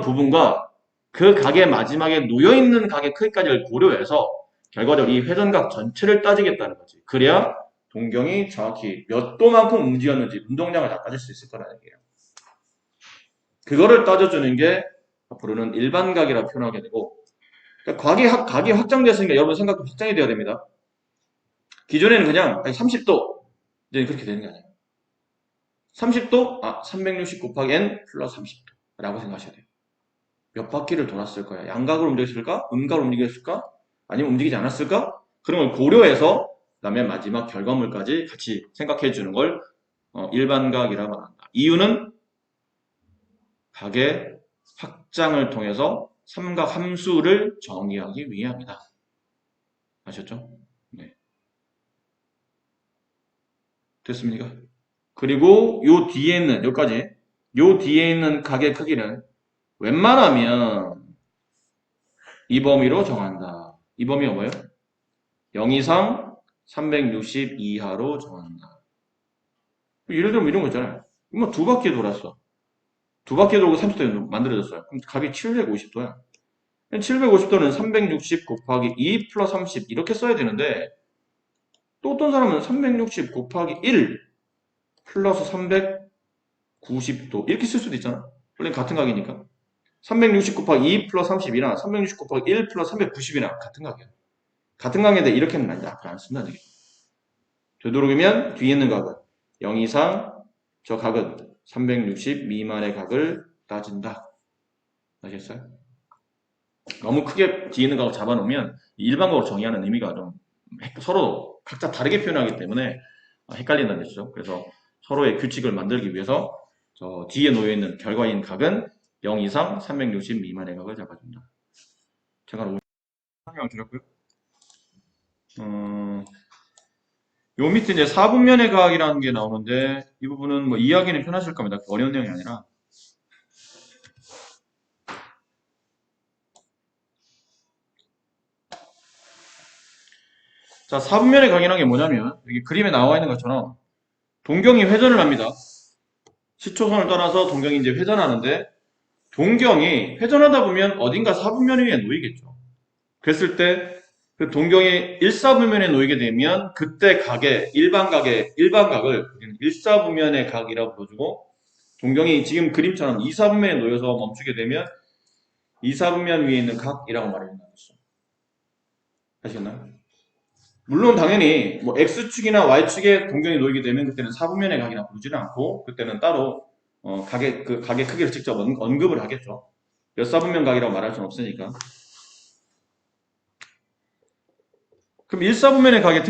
부분과 그 각의 마지막에 놓여있는 각의 크기까지를 고려해서 결과적으로 이 회전각 전체를 따지겠다는 거지. 그래야 동경이 정확히 몇 도만큼 움직였는지 운동량을 다 따질 수 있을 거라는 얘기예요. 그거를 따져주는 게 앞으로는 일반각이라 표현하게 되고 그러니까 각이 확장됐으니까 여러분 생각도 확장이 돼야 됩니다. 기존에는 그냥 30도 이제 그렇게 되는 게 아니에요. 30도? 360 곱하기 n 플러스 30도 라고 생각하셔야 돼요. 몇 바퀴를 돌았을 거야? 양각으로 움직였을까? 음각으로 움직였을까? 아니면 움직이지 않았을까? 그런 걸 고려해서 그다음에 마지막 결과물까지 같이 생각해 주는 걸 일반각이라고 말한다. 이유는 각의 확장을 통해서 삼각 함수를 정의하기 위함이다. 아셨죠? 네. 됐습니까? 그리고 요 뒤에 있는 여기까지 요 뒤에 있는 각의 크기는 웬만하면 이 범위로 정한다. 이 범위가 뭐예요? 0 이상 360 이하로 정한다. 예를 들면 이런 거 있잖아요. 뭐 두 바퀴 돌았어. 두 바퀴 돌고 30도 만들어졌어요. 그럼 값이 750도야. 750도는 360 곱하기 2 플러스 30 이렇게 써야 되는데 또 어떤 사람은 360 곱하기 1 플러스 390도 이렇게 쓸 수도 있잖아. 원래 같은 각이니까. 360 곱하기 2 플러스 30이나 360 곱하기 1 플러스 390이나 같은 각이야. 같은 각인데 이렇게는 앞을 안 쓴다는 얘기죠. 되도록이면 뒤에 있는 각은 0 이상 저 각은 360 미만의 각을 따진다. 아시겠어요? 너무 크게 뒤에 있는 각을 잡아놓으면 일반각으로 정의하는 의미가 좀 서로 각자 다르게 표현하기 때문에 헷갈린다는 뜻이죠. 그래서 서로의 규칙을 만들기 위해서 저 뒤에 놓여있는 결과인 각은 0 이상 360 미만의 각을 잡아준다. 제가 설명을 드렸고요. 요 밑에 이제 4분면의 각이라는 게 나오는데 이 부분은 뭐 이해하기는 편하실 겁니다. 어려운 내용이 아니라. 자, 4분면의 각이라는 게 뭐냐면 여기 그림에 나와 있는 것처럼 동경이 회전을 합니다. 시초선을 떠나서 동경이 이제 회전하는데 동경이 회전하다 보면 어딘가 4분면 위에 놓이겠죠. 그랬을 때 그 동경이 1사분면에 놓이게 되면 그때 각의 일반각을 1사분면의 각이라고 불러주고 동경이 지금 그림처럼 2사분면에 놓여서 멈추게 되면 2사분면 위에 있는 각이라고 말해준다는 거죠. 아시겠나요? 물론 당연히 뭐 X축이나 Y축에 동경이 놓이게 되면 그때는 4분면의 각이라 부르지는 않고 그때는 따로 각의 크기를 직접 언급을 하겠죠. 몇 사분면 각이라고 말할 수는 없으니까. 그럼 1사분면의 각의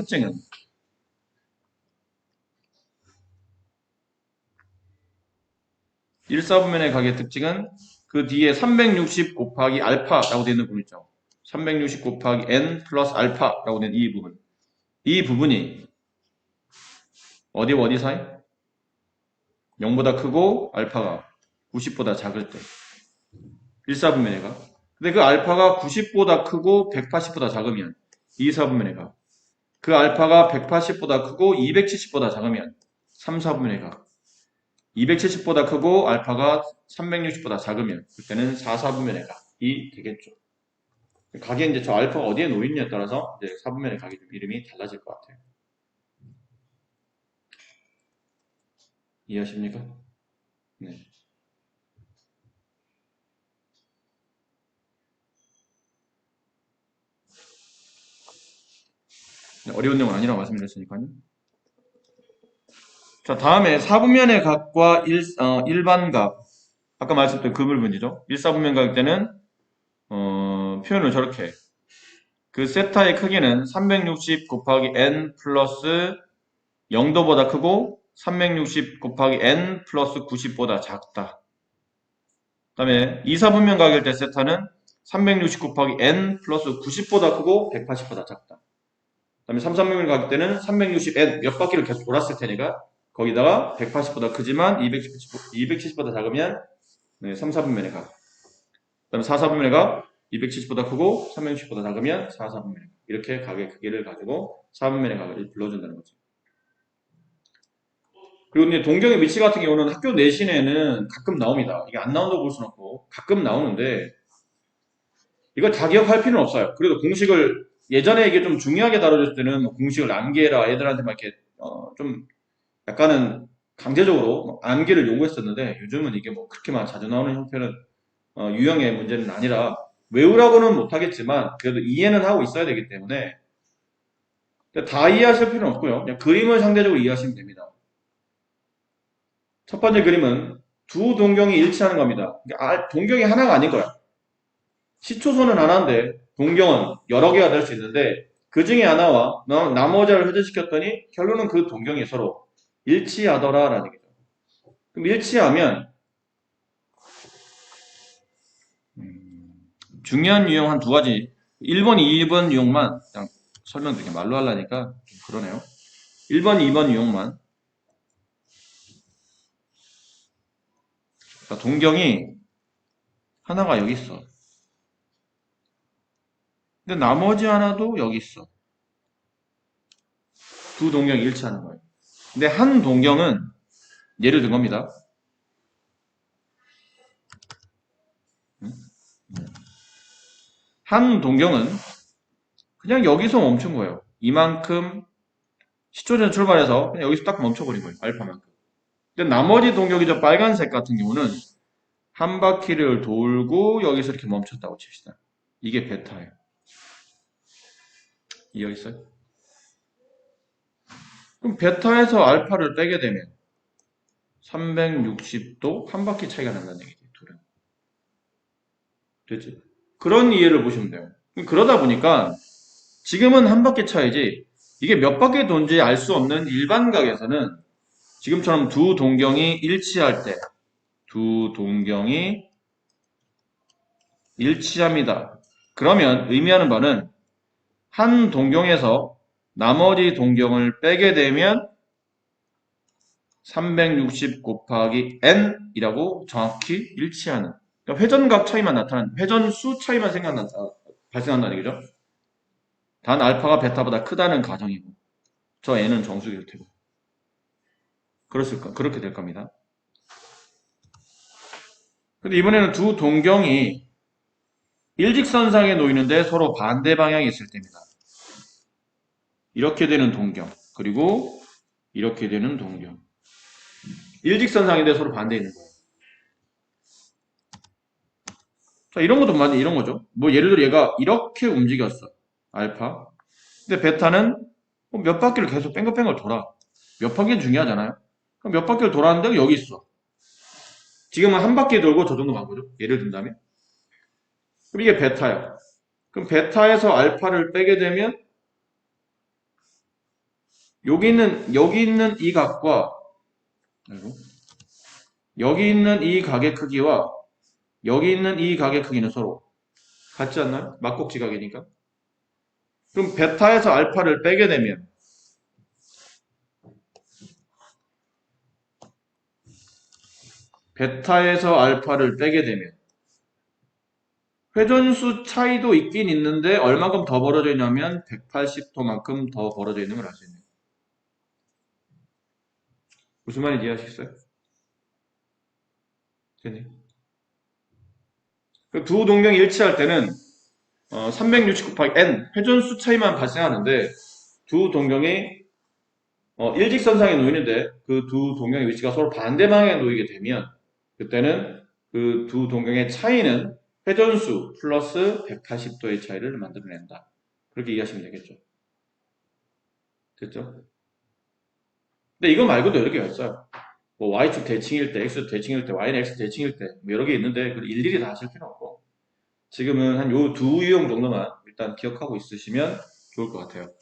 특징은? 그 뒤에 360 곱하기 알파라고 되어 있는 부분 있죠. 360 곱하기 n 플러스 알파라고 되는 이 부분. 이 부분이 어디와 어디 사이? 0보다 크고 알파가 90보다 작을 때 1사분면의 각. 근데 그 알파가 90보다 크고 180보다 작으면 2사분면의 각. 그 알파가 180보다 크고 270보다 작으면 3사분면의 각. 270보다 크고 알파가 360보다 작으면 그때는 4사분면의 각이 되겠죠. 각이 이제 저 알파가 어디에 놓이느냐에 따라서 이제 사분면의 각이 좀 이름이 달라질 것 같아요. 이해하십니까? 네. 어려운 내용은 아니라고 말씀드렸으니까요. 자, 다음에 4분면의 각과 일반각. 아까 말씀드린 그물분이죠. 1사분면각일 때는 표현을 저렇게 그 세타의 크기는 360 곱하기 n 플러스 0도보다 크고 360 곱하기 n 플러스 90보다 작다. 그 다음에 2사분면각일 때 세타는 360 곱하기 n 플러스 90보다 크고 180보다 작다. 그 다음에 3사분면각일 때는 360n 몇 바퀴를 계속 돌았을 테니까 거기다가 180보다 크지만 270보다 작으면 3, 4분면의 각. 그 다음에 4, 4분면의 각 270보다 크고 360보다 작으면 4, 4분면의 각. 이렇게 각의 크기를 가지고 4분면의 각을 불러준다는 거죠. 그리고 이제 동경의 위치 같은 경우는 학교 내신에는 가끔 나옵니다. 이게 안 나온다고 볼 수는 없고 가끔 나오는데 이걸 다 기억할 필요는 없어요. 그래도 공식을 예전에 이게 좀 중요하게 다뤄졌을 때는 뭐 공식을 암기해라 애들한테 막 이렇게 좀 약간은 강제적으로 암기를 요구했었는데 요즘은 이게 뭐 그렇게만 자주 나오는 형태는 유형의 문제는 아니라 외우라고는 못하겠지만 그래도 이해는 하고 있어야 되기 때문에 다 이해하실 필요는 없고요. 그냥 그림을 상대적으로 이해하시면 됩니다. 첫 번째 그림은 두 동경이 일치하는 겁니다. 동경이 하나가 아닌 거야. 시초선은 하나인데 동경은 여러 개가 될 수 있는데 그 중에 하나와 나머지를 회전시켰더니 결론은 그 동경이 서로 일치하더라라는 얘기죠. 그럼 일치하면 중요한 유형 한 두 가지 1번, 2번 유형만 그냥 설명드릴게요. 말로 하려니까 좀 그러네요. 1번, 2번 유형만 그러니까 동경이 하나가 여기 있어. 근데 나머지 하나도 여기 있어. 두 동경이 일치하는 거예요. 근데 한 동경은 예를 든 겁니다. 한 동경은 그냥 여기서 멈춘 거예요. 이만큼 시초전 출발해서 그냥 여기서 딱 멈춰버린 거예요. 알파만큼. 근데 나머지 동경이 저 빨간색 같은 경우는 한 바퀴를 돌고 여기서 이렇게 멈췄다고 칩시다. 이게 베타예요. 이해가 있어요? 그럼 베타에서 알파를 빼게 되면 360도 한 바퀴 차이가 난다는 얘기지, 둘은. 됐지? 그런 이해를 보시면 돼요. 그러다 보니까 지금은 한 바퀴 차이지 이게 몇 바퀴 돈지 알 수 없는 일반각에서는 지금처럼 두 동경이 일치할 때 두 동경이 일치합니다. 그러면 의미하는 바는 한 동경에서 나머지 동경을 빼게 되면 360 곱하기 n이라고 정확히 일치하는, 그러니까 회전각 차이만 나타나는, 회전수 차이만 발생한다는 얘기죠. 단 알파가 베타보다 크다는 가정이고 저 n은 정수일 테고 그렇게 될 겁니다. 근데 이번에는 두 동경이 일직선상에 놓이는데 서로 반대 방향이 있을 때입니다. 이렇게 되는 동경, 그리고 이렇게 되는 동경. 일직선상인데 서로 반대에 있는 거예요. 자, 이런 것도 많이 이런 거죠. 뭐 예를 들어 얘가 이렇게 움직였어. 알파. 근데 베타는 몇 바퀴를 계속 뺑글뺑글 돌아. 몇 바퀴는 중요하잖아요. 그럼 몇 바퀴를 돌았는데 여기 있어. 지금은 한 바퀴 돌고 저 정도 간 거죠. 예를 든다면. 그럼 이게 베타야. 그럼 베타에서 알파를 빼게 되면 여기 있는 이 각과 여기 있는 이 각의 크기와 여기 있는 이 각의 크기는 서로 같지 않나요? 막곡지각이니까. 그럼 베타에서 알파를 빼게 되면 회전수 차이도 있긴 있는데 얼마큼 더 벌어져 있냐면 180도만큼 더 벌어져 있는 걸 알 수 있네요. 무슨 말인지 이해하시겠어요? 됐네. 두 동경이 일치할 때는 360 곱하기 n 회전수 차이만 발생하는데 두 동경이 일직선상에 놓이는데 그 두 동경의 위치가 서로 반대 방향에 놓이게 되면 그때는 그 두 동경의 차이는 회전수 플러스 180도의 차이를 만들어낸다. 그렇게 이해하시면 되겠죠. 됐죠? 근데 이거 말고도 여러 개가 있어요. 뭐 y축 대칭일 때, x축 대칭일 때, y는 x 대칭일 때, 뭐 여러 개 있는데 일일이 다 하실 필요 없고 지금은 한 요 두 유형 정도만 일단 기억하고 있으시면 좋을 것 같아요.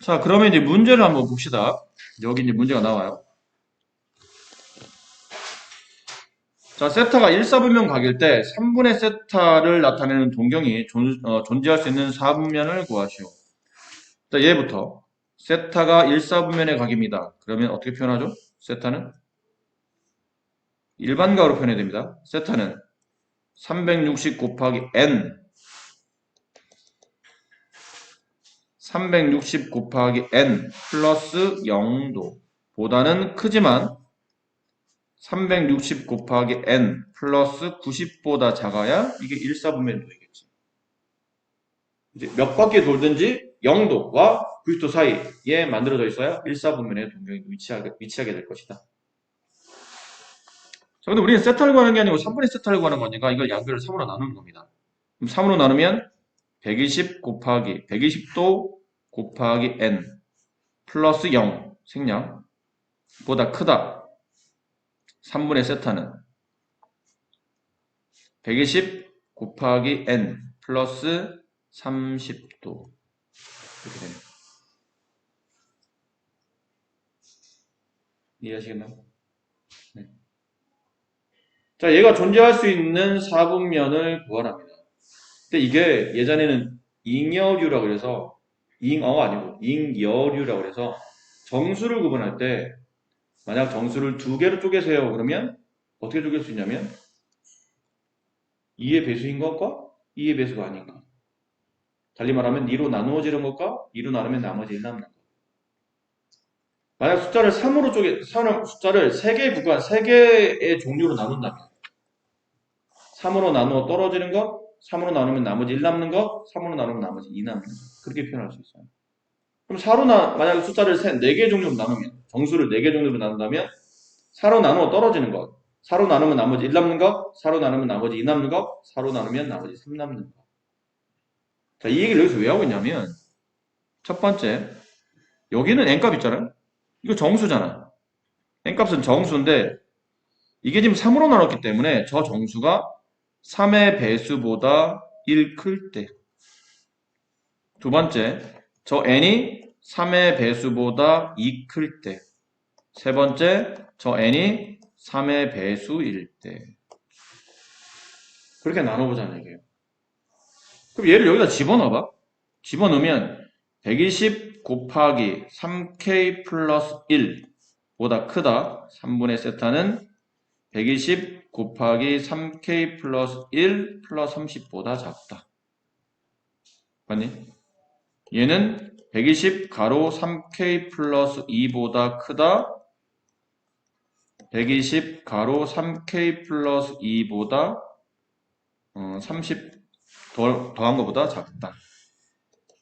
자, 그러면 이제 문제를 한번 봅시다. 여기 이제 문제가 나와요. 자, 세타가 1사분면 각일 때 3분의 세타를 나타내는 동경이 존재할 수 있는 4분면을 구하시오. 자, 얘부터 세타가 1사분면의 각입니다. 그러면 어떻게 표현하죠? 세타는 일반각으로 표현해야 됩니다. 세타는 360 곱하기 n 360 곱하기 n 플러스 0도 보다는 크지만 360 곱하기 n 플러스 90보다 작아야 이게 1사분면이 되겠지. 이제 몇 바퀴 돌든지 0도와 90도 사이에 만들어져 있어야 1사분면의 동경이 위치하게 될 것이다. 자, 근데 우리는 세타를 구하는 게 아니고 3분의 세타를 구하는 거니까 이걸 양변을 3으로 나누는 겁니다. 그럼 3으로 나누면 120 곱하기 120도 곱하기 n 플러스 0 생략 보다 크다. 3분의 세타는 120 곱하기 n 플러스 30도 이렇게 됩니다. 이해하시겠나요? 네. 자, 얘가 존재할 수 있는 4분면을 구하랍니다. 근데 이게 예전에는 잉여류라고 그래서 잉어가 아니고 잉여류라고 그래서 정수를 구분할 때 만약 정수를 두 개로 쪼개세요 그러면 어떻게 쪼갤 수 있냐면 2의 배수인 것과 2의 배수가 아닌 것. 달리 말하면 2로 나누어지는 것과 2로 나누면 나머지 1 남는 것. 만약 숫자를 3으로 숫자를 3개의 구간, 3개의 종류로 나눈다면 3으로 나누어 떨어지는 것, 3으로 나누면 나머지 1 남는 것, 3으로 나누면 나머지 2 남는 것. 그렇게 표현할 수 있어요. 그럼 만약 숫자를 4개 종류로 나누면, 정수를 4개 종류로 나눈다면 4로 나누어 떨어지는 것. 4로 나누면 나머지 1 남는 것, 4로 나누면 나머지 2 남는 것, 4로 나누면 나머지 3 남는 것. 자, 이 얘기를 여기서 왜 하고 있냐면, 첫 번째, 여기는 n값 있잖아요? 이거 정수잖아. n값은 정수인데, 이게 지금 3으로 나눴기 때문에 저 정수가 3의 배수보다 1 클 때. 두 번째, 저 n이 3의 배수보다 2 클 때. 세 번째, 저 n이 3의 배수일 때. 그렇게 나눠보자는 얘기예요. 그럼 얘를 여기다 집어넣어봐. 집어넣으면 120 곱하기 3k 플러스 1보다 크다. 3분의 세타는 120 곱하기 3k 플러스 1 플러스 30보다 작다. 맞니? 얘는 120 가로 3k 플러스 2보다 크다. 120 가로 3k 플러스 2보다 30 더한 것보다 작다.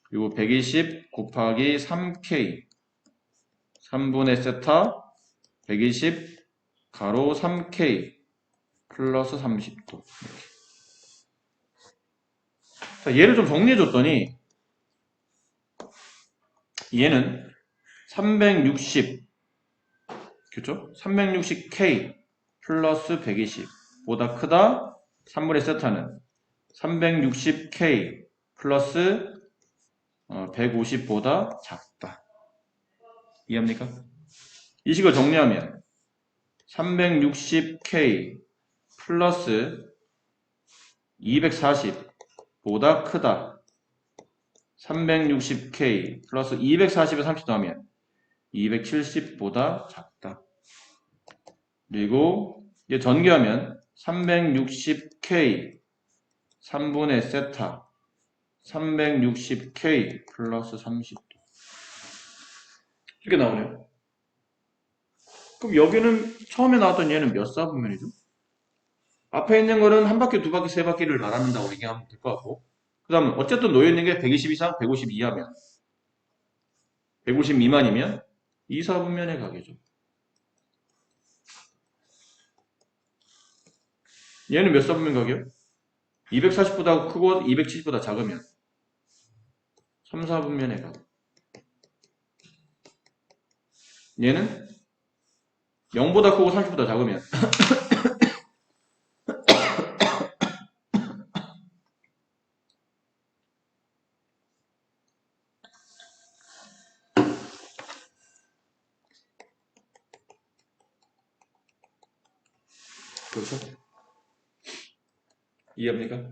그리고 120 곱하기 3k 3분의 세타 120 가로 3k 플러스 30도. 자, 얘를 좀 정리해 줬더니 얘는 360 그렇죠? 360k 플러스 120보다 크다. 3분의 세타는 360k 플러스 150보다 작다. 이해합니까? 이 식을 정리하면 360k 플러스 240보다 크다. 360k 플러스 240에 30 더하면 270보다 작다. 그리고 이제 전개하면 360k 3분의 세타 360k 플러스 30도. 이렇게 나오네요. 그럼 여기는 처음에 나왔던 얘는 몇 사분면이죠? 앞에 있는 거는 한 바퀴, 두 바퀴, 세 바퀴를 말한다고 얘기하면 될 것 같고, 그 다음에 어쨌든 놓여있는 게 120 이상, 150 이하면, 150 미만이면 2, 4분면의 가게죠. 얘는 몇 사분면 가게요? 240보다 크고 270보다 작으면 3, 4분면의 가게. 얘는 0보다 크고 30보다 작으면 그렇죠? 이해합니까?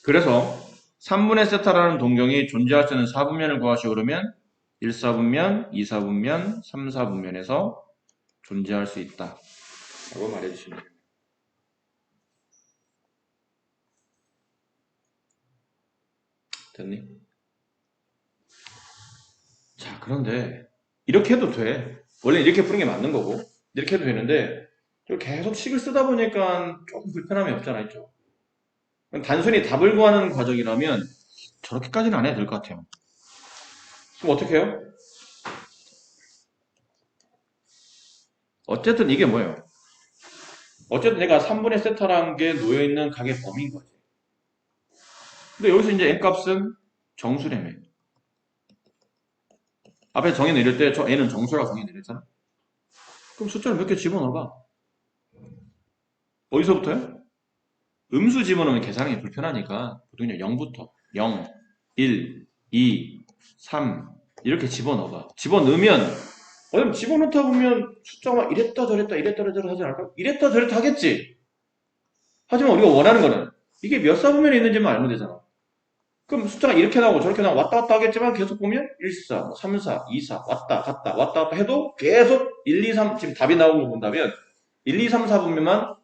그래서 3분의 세타라는 동경이 존재할 수 있는 4분면을 구하시오 그러면 1, 4분면, 2, 4분면, 3, 4분면에서 존재할 수 있다 라고 말해주시면 됩니다. 됐니? 자, 그런데 이렇게 해도 돼. 원래 이렇게 푸는 게 맞는 거고 이렇게 해도 되는데 계속 식을 쓰다 보니까 조금 불편함이 없잖아 있죠. 단순히 답을 구하는 과정이라면 저렇게까지는 안 해도 될 것 같아요. 그럼 어떻게 해요? 어쨌든 이게 뭐예요? 어쨌든 내가 3분의 세타라는 게 놓여있는 각의 범위인 거지. 근데 여기서 이제 n값은 정수래며. 앞에 정의 내릴 때 저 n은 정수라고 정의 내렸잖아. 그럼 숫자를 몇 개 집어넣어봐. 어디서부터요? 음수 집어넣으면 계산하기 불편하니까 보통 0부터 0, 1, 2, 3 이렇게 집어넣어봐. 집어넣으면 집어넣다 보면 숫자가 이랬다 저랬다 이랬다 저랬다 하지 않을까? 이랬다 저랬다 하겠지. 하지만 우리가 원하는 거는 이게 몇 사분면에 있는지만 알면 되잖아. 그럼 숫자가 이렇게 나오고 저렇게 나오고 왔다 갔다 하겠지만 계속 보면 1, 4, 3, 4, 2, 4 왔다 갔다 해도 계속 1, 2, 3 지금 답이 나오는 거 본다면 1, 2, 3, 4분면만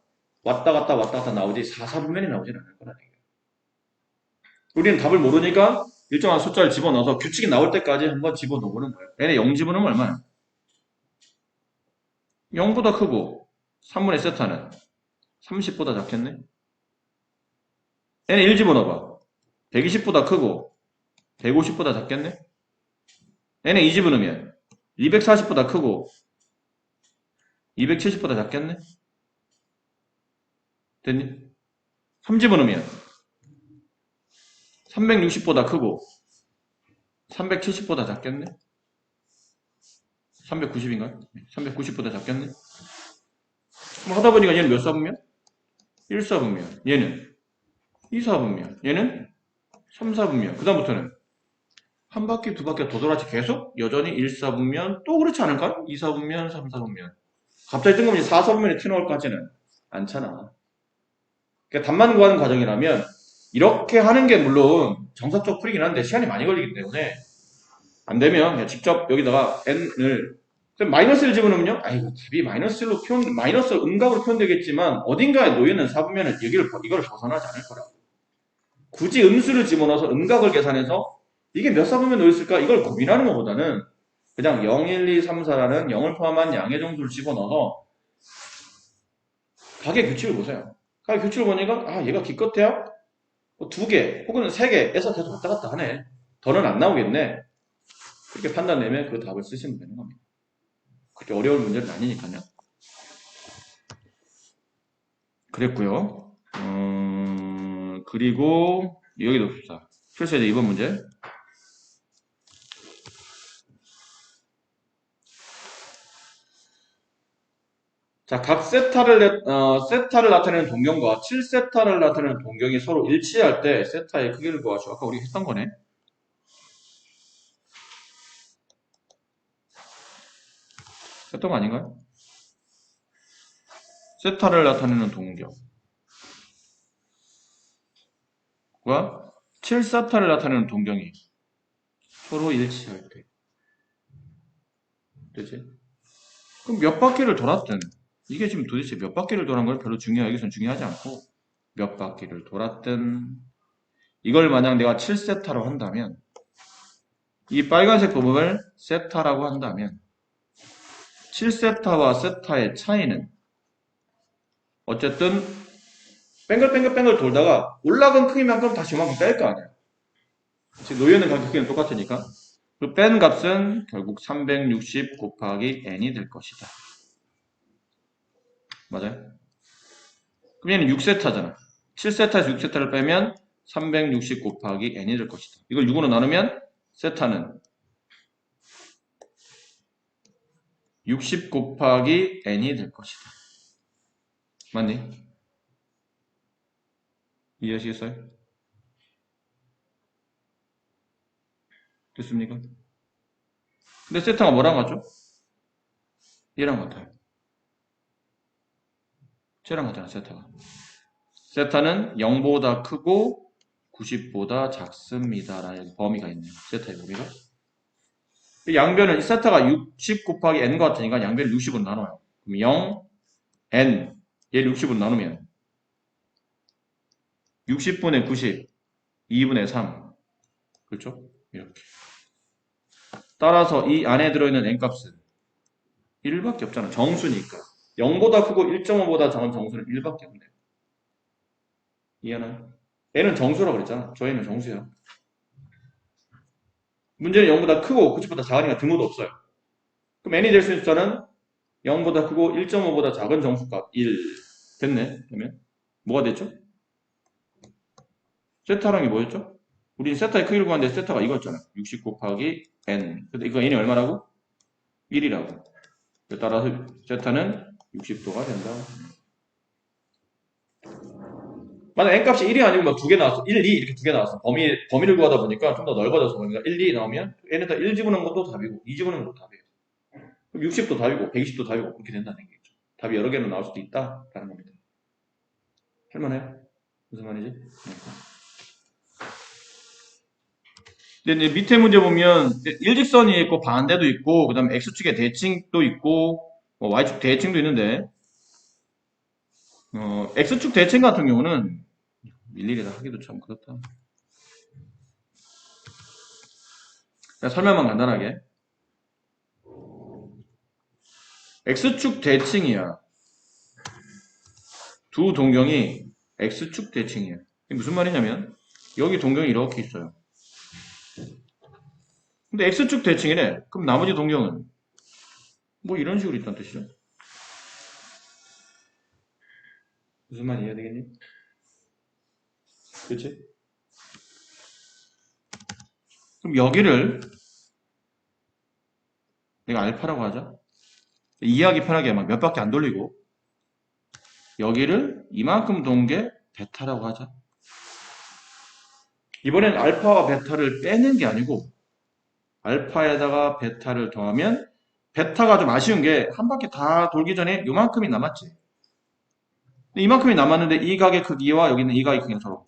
왔다 갔다 나오지 4, 4분면이 나오진 않을 거라는 얘기예요. 우리는 답을 모르니까 일정한 숫자를 집어넣어서 규칙이 나올 때까지 한번 집어넣어보는 거예요. n에 0 집어넣으면 얼마야? 0보다 크고 3분의 세타는 30보다 작겠네? n에 1 집어넣어봐. 120보다 크고 150보다 작겠네? n에 2 집어넣으면 240보다 크고 270보다 작겠네? 됐니? 3집어넣으면 360보다 크고 370보다 작겠네? 390인가요? 390보다 작겠네? 그럼 하다 보니까 얘는 몇 사분면? 1사분면. 얘는 2사분면. 얘는 3사분면. 그 다음부터는 한 바퀴, 두 바퀴 도돌아치 계속 여전히 1사분면, 또 그렇지 않을까? 2사분면, 3사분면. 갑자기 뜬금없이 4사분면에 튀어나올 것 같지는 않잖아. 그러니까 답만 구하는 과정이라면 이렇게 하는 게 물론 정석적 풀이긴 한데 시간이 많이 걸리기 때문에 안 되면 그냥 직접 여기다가 n을 마이너스를 집어넣으면요? 아이고 답이 마이너스로 마이너스 음각으로 표현되겠지만 어딘가에 놓여있는 사분면은 이걸 벗어나지 않을 거라고. 굳이 음수를 집어넣어서 음각을 계산해서 이게 몇 사분면 놓였을까? 이걸 고민하는 것보다는 그냥 0, 1, 2, 3, 4라는 0을 포함한 양의 정수를 집어넣어서 가계 규칙을 보세요. 가계 규칙을 보니까 아 얘가 기껏해야 두 개 혹은 세 개에서 계속 왔다 갔다 하네. 더는 안 나오겠네. 그렇게 판단되면 그 답을 쓰시면 되는 겁니다. 그렇게 어려운 문제는 아니니까요. 그랬고요. 그리고 여기도 봅시다. 출제제 2번 문제. 자, 각 세타를 나타내는 동경과 7세타를 나타내는 동경이 서로 일치할 때 세타의 크기를 구하시오. 아까 우리 했던 거네. 했던 거 아닌가요? 세타를 나타내는 동경과 7세타를 나타내는 동경이 서로 일치할 때. 되지? 그럼 몇 바퀴를 돌았든 이게 지금 도대체 몇 바퀴를 돌은 걸 별로 여기서는 중요하지 않고 몇 바퀴를 돌았든 이걸 만약 내가 7세타로 한다면 이 빨간색 부분을 세타라고 한다면 7세타와 세타의 차이는 어쨌든 뱅글뱅글 돌다가 올라간 크기만큼 다시 이만큼 뺄 거 아니야. 지금 놓여있는 각 크기는 똑같으니까 그 뺀 값은 결국 360 곱하기 n이 될 것이다. 맞아요? 그럼 얘는 6세타잖아. 7세타에서 6세타를 빼면 360 곱하기 n이 될 것이다. 이걸 6으로 나누면 세타는 60 곱하기 n이 될 것이다. 맞니? 이해하시겠어요? 됐습니까? 근데 세타가 뭐랑 같죠? 얘랑 같아요. 쟤랑 같잖아, 세타가. 세타는 0보다 크고 90보다 작습니다. 라는 범위가 있네요. 세타의 범위가. 양변은 이 세타가 60 곱하기 n과 같으니까 양변을 60으로 나눠요. 그럼 0, n, 얘를 60으로 나누면 60분의 90, 2분의 3. 그렇죠? 이렇게. 따라서 이 안에 들어있는 n값은 1밖에 없잖아. 정수니까. 0보다 크고 1.5보다 작은 정수는 1밖에 없네요. 이해하나요? n은 정수라고 그랬잖아. 저 n은 정수야. 문제는 0보다 크고 90보다 작으니까 등호도 없어요. 그럼 n이 될 수 있는 숫자는 0보다 크고 1.5보다 작은 정수값 1. 됐네. 그러면 뭐가 됐죠? 세타랑이 뭐였죠? 우리 세타의 크기를 구하는데 세타가 이거였잖아. 60 곱하기 n. 근데 이거 n이 얼마라고? 1이라고. 따라서 세타는 60도가 된다. 만약 n값이 1이 아니고 막 두 개 나왔어. 1, 2 이렇게 두 개 나왔어. 범위를 구하다 보니까 좀 더 넓어져서 보니까 1, 2 나오면 n에다 1 집어넣은 것도 답이고 2 집어넣은 것도 답이에요. 그럼 60도 답이고 120도 답이고 그렇게 된다는 얘기죠. 답이 여러 개로 나올 수도 있다라는 겁니다. 할만해요? 무슨 말이지? 네. 근데 이제 밑에 문제 보면 일직선이 있고 반대도 있고 그 다음에 x축의 대칭도 있고 뭐 y축 대칭도 있는데 x축 대칭 같은 경우는 일일이 다 하기도 참 그렇다. 설명만 간단하게. x축 대칭이야. 두 동경이 x축 대칭이야. 이게 무슨 말이냐면 여기 동경이 이렇게 있어요. 근데 x축 대칭이래. 그럼 나머지 동경은 뭐 이런 식으로 있다는 뜻이죠. 무슨 말 이해가 되겠니? 그렇지? 그럼 여기를 내가 알파라고 하자. 이해하기 편하게 막 몇 바퀴 안 돌리고 여기를 이만큼 동게 베타라고 하자. 이번엔 알파와 베타를 빼는 게 아니고 알파에다가 베타를 더하면 베타가 좀 아쉬운 게 한 바퀴 다 돌기 전에 요만큼이 남았지. 이만큼이 남았는데 이 각의 크기와 여기 있는 이 각의 크기는 서로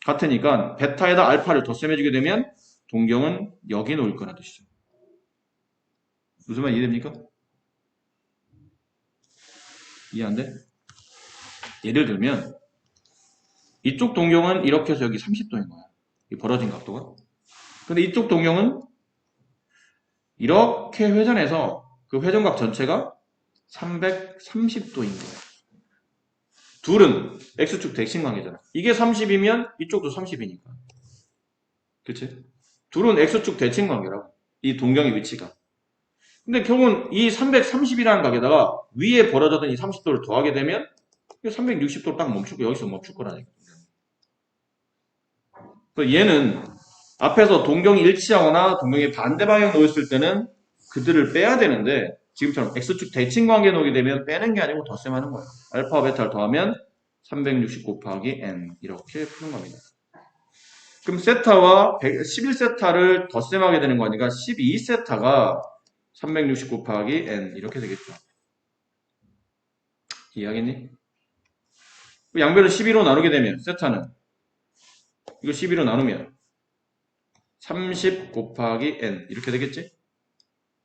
같으니까 베타에다 알파를 덧셈해주게 되면 동경은 여기 놓을 거라는 뜻이죠. 무슨 말 이해됩니까? 이해 안 돼? 예를 들면 이쪽 동경은 이렇게 해서 여기 30도인 거야. 이 벌어진 각도가. 근데 이쪽 동경은 이렇게 회전해서 그 회전각 전체가 330도인 거야. 둘은 X축 대칭관계잖아. 이게 30이면 이쪽도 30이니까. 그치? 둘은 X축 대칭관계라고. 이 동경의 위치가. 근데 결국은 이 330이라는 각에다가 위에 벌어졌던 이 30도를 더하게 되면 360도로 딱 멈추고 여기서 멈출 거라니까. 얘는 앞에서 동경이 일치하거나 동경이 반대 방향 놓였을 때는 그들을 빼야 되는데 지금처럼 X축 대칭관계 놓게 되면 빼는 게 아니고 덧셈하는 거예요. 알파와 베타를 더하면 360 곱하기 n 이렇게 푸는 겁니다. 그럼 세타와 11세타를 덧셈하게 되는 거니까 12세타가 360 곱하기 n 이렇게 되겠죠. 이해하겠니? 양변을 12로 나누게 되면 세타는 이거 12로 나누면 30 곱하기 n 이렇게 되겠지?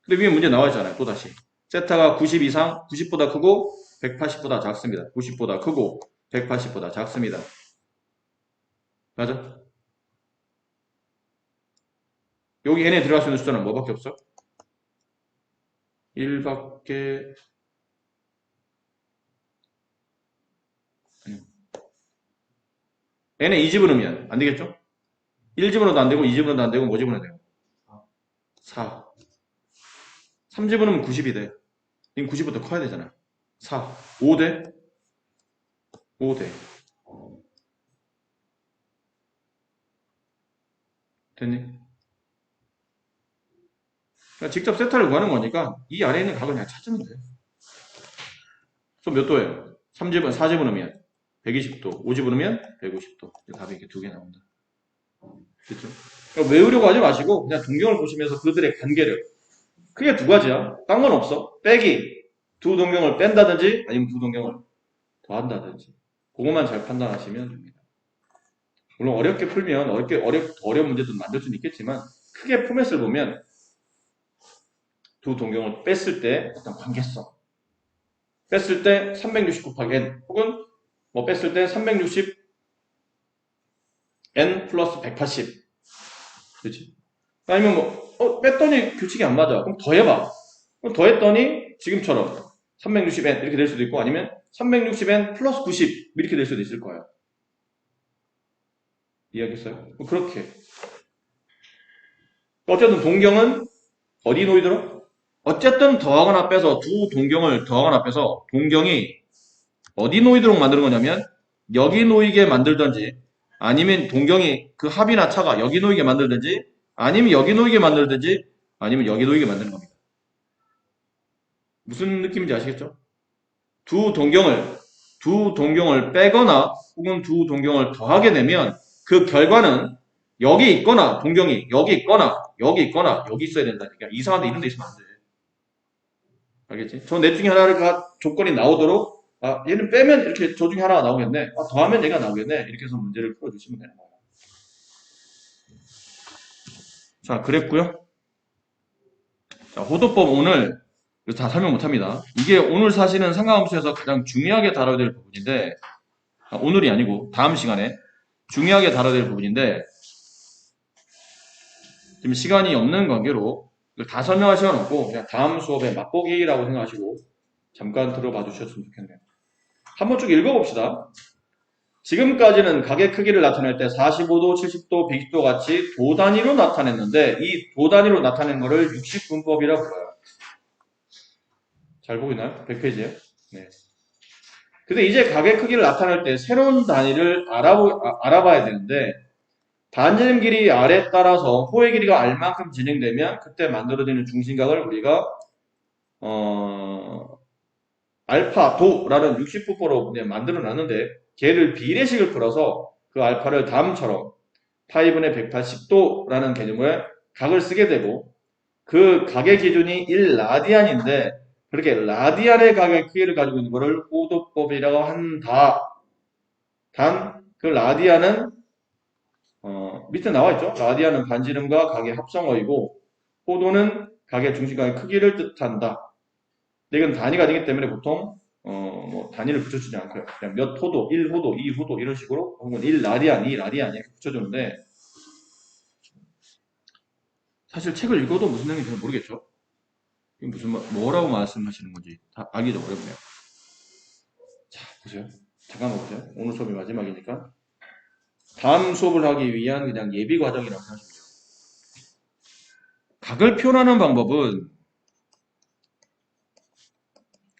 근데 위에 문제 나와 있잖아요. 또다시 세타가 90 이상 90보다 크고 180보다 작습니다. 90보다 크고 180보다 작습니다. 맞아? 여기 n에 들어갈 수 있는 숫자는 뭐밖에 없어? 1밖에 아니요. n에 2 집어넣으면 안 되겠죠? 1 집어넣어도 안 되고 2 집어넣어도 안 되고 뭐 집어넣어야 돼요? 4. 3 집어넣으면 90이 돼. 이건 90보다 커야 되잖아. 4. 5 돼? 5 돼. 됐니? 그러니까 직접 세타를 구하는 거니까 이 아래에 있는 각을 그냥 찾으면 돼. 그럼 몇 도예요? 3집은 4집어넣으면 120도, 5집어넣으면 150도. 답이 이렇게 두 개 나온다. 그렇죠? 그러니까 외우려고 하지 마시고 그냥 동경을 보시면서 그들의 관계를 크게 두 가지야. 딴 건 없어. 빼기. 두 동경을 뺀다든지 아니면 두 동경을 더한다든지 그것만 잘 판단하시면 됩니다. 물론 어렵게 풀면 어려운 문제도 만들 수는 있겠지만 크게 포맷을 보면 두 동경을 뺐을 때 어떤 관계성 뺐을 때 360 곱하기 n 혹은 뭐 뺐을 때 360 n 플러스 180 그렇지? 아니면 뭐 뺐더니 규칙이 안 맞아. 그럼 더해봐. 그럼 더했더니 지금처럼 360n 이렇게 될 수도 있고 아니면 360n 플러스 90 이렇게 될 수도 있을 거예요. 이해하겠어요? 그렇게 어쨌든 동경은 어디 놓이더라? 어쨌든 더하거나 빼서 두 동경을 더하거나 빼서 동경이 어디 놓이도록 만드는 거냐면 여기 놓이게 만들든지 아니면 동경이 그 합이나 차가 여기 놓이게 만들든지 아니면 여기 놓이게 만들든지 아니면 여기 놓이게 만드는 겁니다. 무슨 느낌인지 아시겠죠? 두 동경을 빼거나 혹은 두 동경을 더하게 되면 그 결과는 여기 있거나 동경이 여기 있거나 여기 있거나 여기 있어야 된다니까. 이상한 데 이런 데 있으면 안 돼. 알겠지? 저 넷 중에 하나가 조건이 나오도록 얘는 빼면 이렇게 저 중에 하나가 나오겠네. 더하면 얘가 나오겠네. 이렇게 해서 문제를 풀어주시면 되는 거예요. 자, 그랬고요. 자, 호도법 오늘 다 설명 못합니다. 이게 오늘 사실은 상가함수에서 가장 중요하게 다뤄야 될 부분인데 오늘이 아니고 다음 시간에 중요하게 다뤄야 될 부분인데 지금 시간이 없는 관계로 다 설명할 시간 없고 그냥 다음 수업에 맛보기라고 생각하시고 잠깐 들어봐 주셨으면 좋겠네요. 한번 쭉 읽어봅시다. 지금까지는 각의 크기를 나타낼 때 45도, 70도, 120도 같이 도 단위로 나타냈는데 이 도 단위로 나타낸 거를 60분법이라고 불러요. 잘 보고 있나요? 100페이지에. 네. 근데 이제 가게 크기를 나타낼 때 새로운 단위를 알아봐야 되는데, 반지름 길이 R에 따라서 호의 길이가 R만큼 진행되면 그때 만들어지는 중심각을 우리가 알파 도라는 60부포로 만들어 놨는데 걔를 비례식을 풀어서 그 알파를 다음처럼 파이분의 180도라는 개념의 각을 쓰게 되고 그 각의 기준이 1라디안인데 그렇게 라디안의 각의 크기를 가지고 있는 것을 호도법이라고 한다. 단 그 라디안은 밑에 나와 있죠. 라디안은 반지름과 각의 합성어이고 호도는 각의 중심각의 크기를 뜻한다. 이건 단위가 아니기 때문에 보통 뭐 단위를 붙여주지 않고요. 그냥 몇 호도, 1호도, 2호도 이런 식으로 혹은 1라디안, 2라디안 이렇게 붙여주는데 사실 책을 읽어도 무슨 내용인지 잘 모르겠죠. 이게 무슨 뭐라고 말씀하시는 건지 다 알기 좀 어렵네요. 자, 보세요. 잠깐만 보세요. 오늘 수업이 마지막이니까 다음 수업을 하기 위한 그냥 예비 과정이라고 생각하시면 돼요. 각을 표현하는 방법은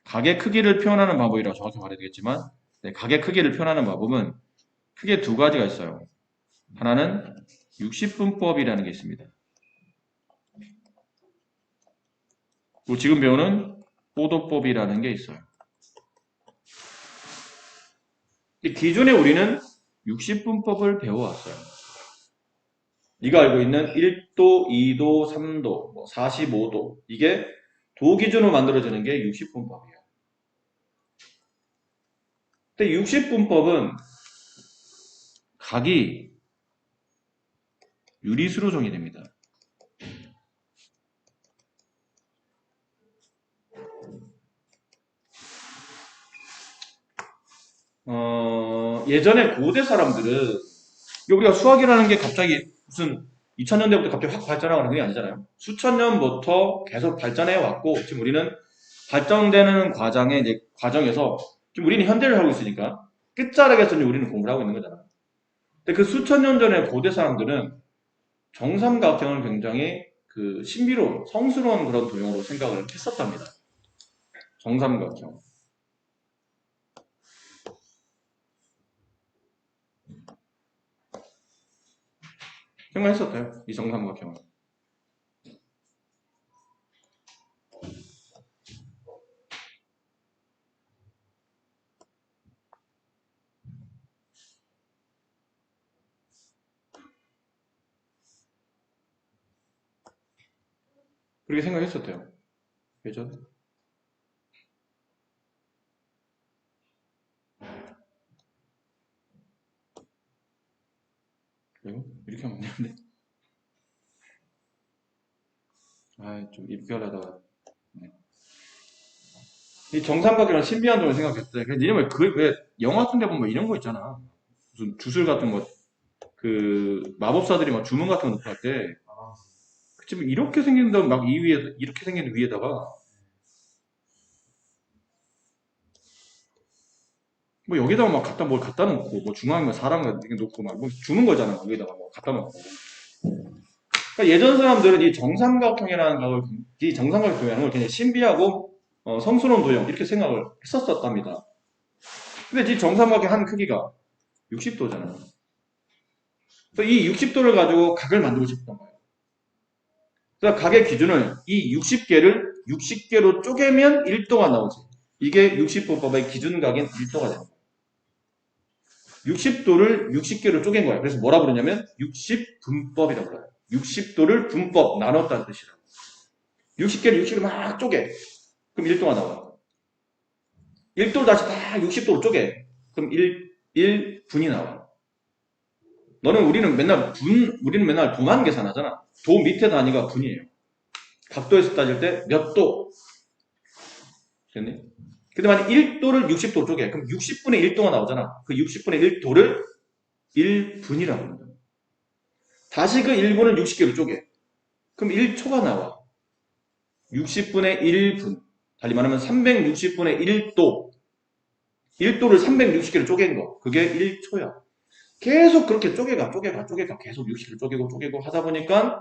각의 크기를 표현하는 방법이라고 정확히 말해야 되겠지만 네, 각의 크기를 표현하는 방법은 크게 두 가지가 있어요. 하나는 60분법이라는 게 있습니다. 그리고 지금 배우는 호도법이라는 게 있어요. 기존에 우리는 60분법을 배워왔어요. 네가 알고 있는 1도, 2도, 3도, 45도 이게 도 기준으로 만들어지는 게 60분법이에요. 근데 60분법은 각이 유리수로 정의됩니다. 예전에 고대 사람들은 우리가 수학이라는 게 갑자기 무슨 2000년대부터 갑자기 확 발전하는 게 아니잖아요. 수천 년부터 계속 발전해 왔고 지금 우리는 발전되는 과정에서 지금 우리는 현대를 살고 있으니까 끝자락에서 우리는 공부를 하고 있는 거잖아요. 근데 그 수천 년 전에 고대 사람들은 정삼각형을 굉장히 그 신비로운 성스러운 그런 도형으로 생각을 했었답니다. 정삼각형. 생각했었대요. 이 정삼각형을. 그렇게 생각했었대요. 예전에. 그리고 이렇게 하면 안 되는데. 좀 입게 하려다가. 네. 이 정삼각형은 신비한 점을 생각했대. 왜냐면 왜 영화 같은 데 보면 이런 거 있잖아. 무슨 주술 같은 거, 그 마법사들이 막 주문 같은 거 놓고 할 때, 지금 이렇게 생긴 다음 막 이 위에 이렇게 생긴 위에다가 뭐 여기다가 막 갖다 뭘 갖다 놓고 뭐 중앙에 뭐 사람 같은 게 놓고 막 뭐 주는 거잖아. 여기다가 뭐 갖다 놓고. 그러니까 예전 사람들은 이 정삼각형이라는 걸, 이 정삼각형 도형을 굉장히 신비하고 성스러운 도형 이렇게 생각을 했었답니다. 근데 이 정삼각형 한 크기가 60도잖아요. 그래서 이 60도를 가지고 각을 만들고 싶었던 거예요. 그래서 각의 기준을 이 60개로 쪼개면 1도가 나오지. 이게 60분법의 기준각인 1도가 됩니다. 60도를 60개로 쪼갠 거예요. 그래서 뭐라 부르냐면 60분법이라고 불러요. 60도를 분법, 나눴다는 뜻이라고. 60개를 60개로 막 쪼개. 그럼 1도가 나와요. 1도를 다시 다 60도로 쪼개. 그럼 1분이 나와요. 우리는 맨날 도만 계산하잖아. 도 밑에 단위가 분이에요. 각도에서 따질 때 몇 도. 됐니? 근데 만약 1도를 60도로 쪼개. 그럼 60분의 1도가 나오잖아. 그 60분의 1도를 1분이라고 합니다. 다시 그 1분을 60개로 쪼개. 그럼 1초가 나와. 60분의 1분. 달리 말하면 360분의 1도. 1도를 360개로 쪼갠 거. 그게 1초야. 계속 그렇게 쪼개가 계속 60을 쪼개고 하다 보니까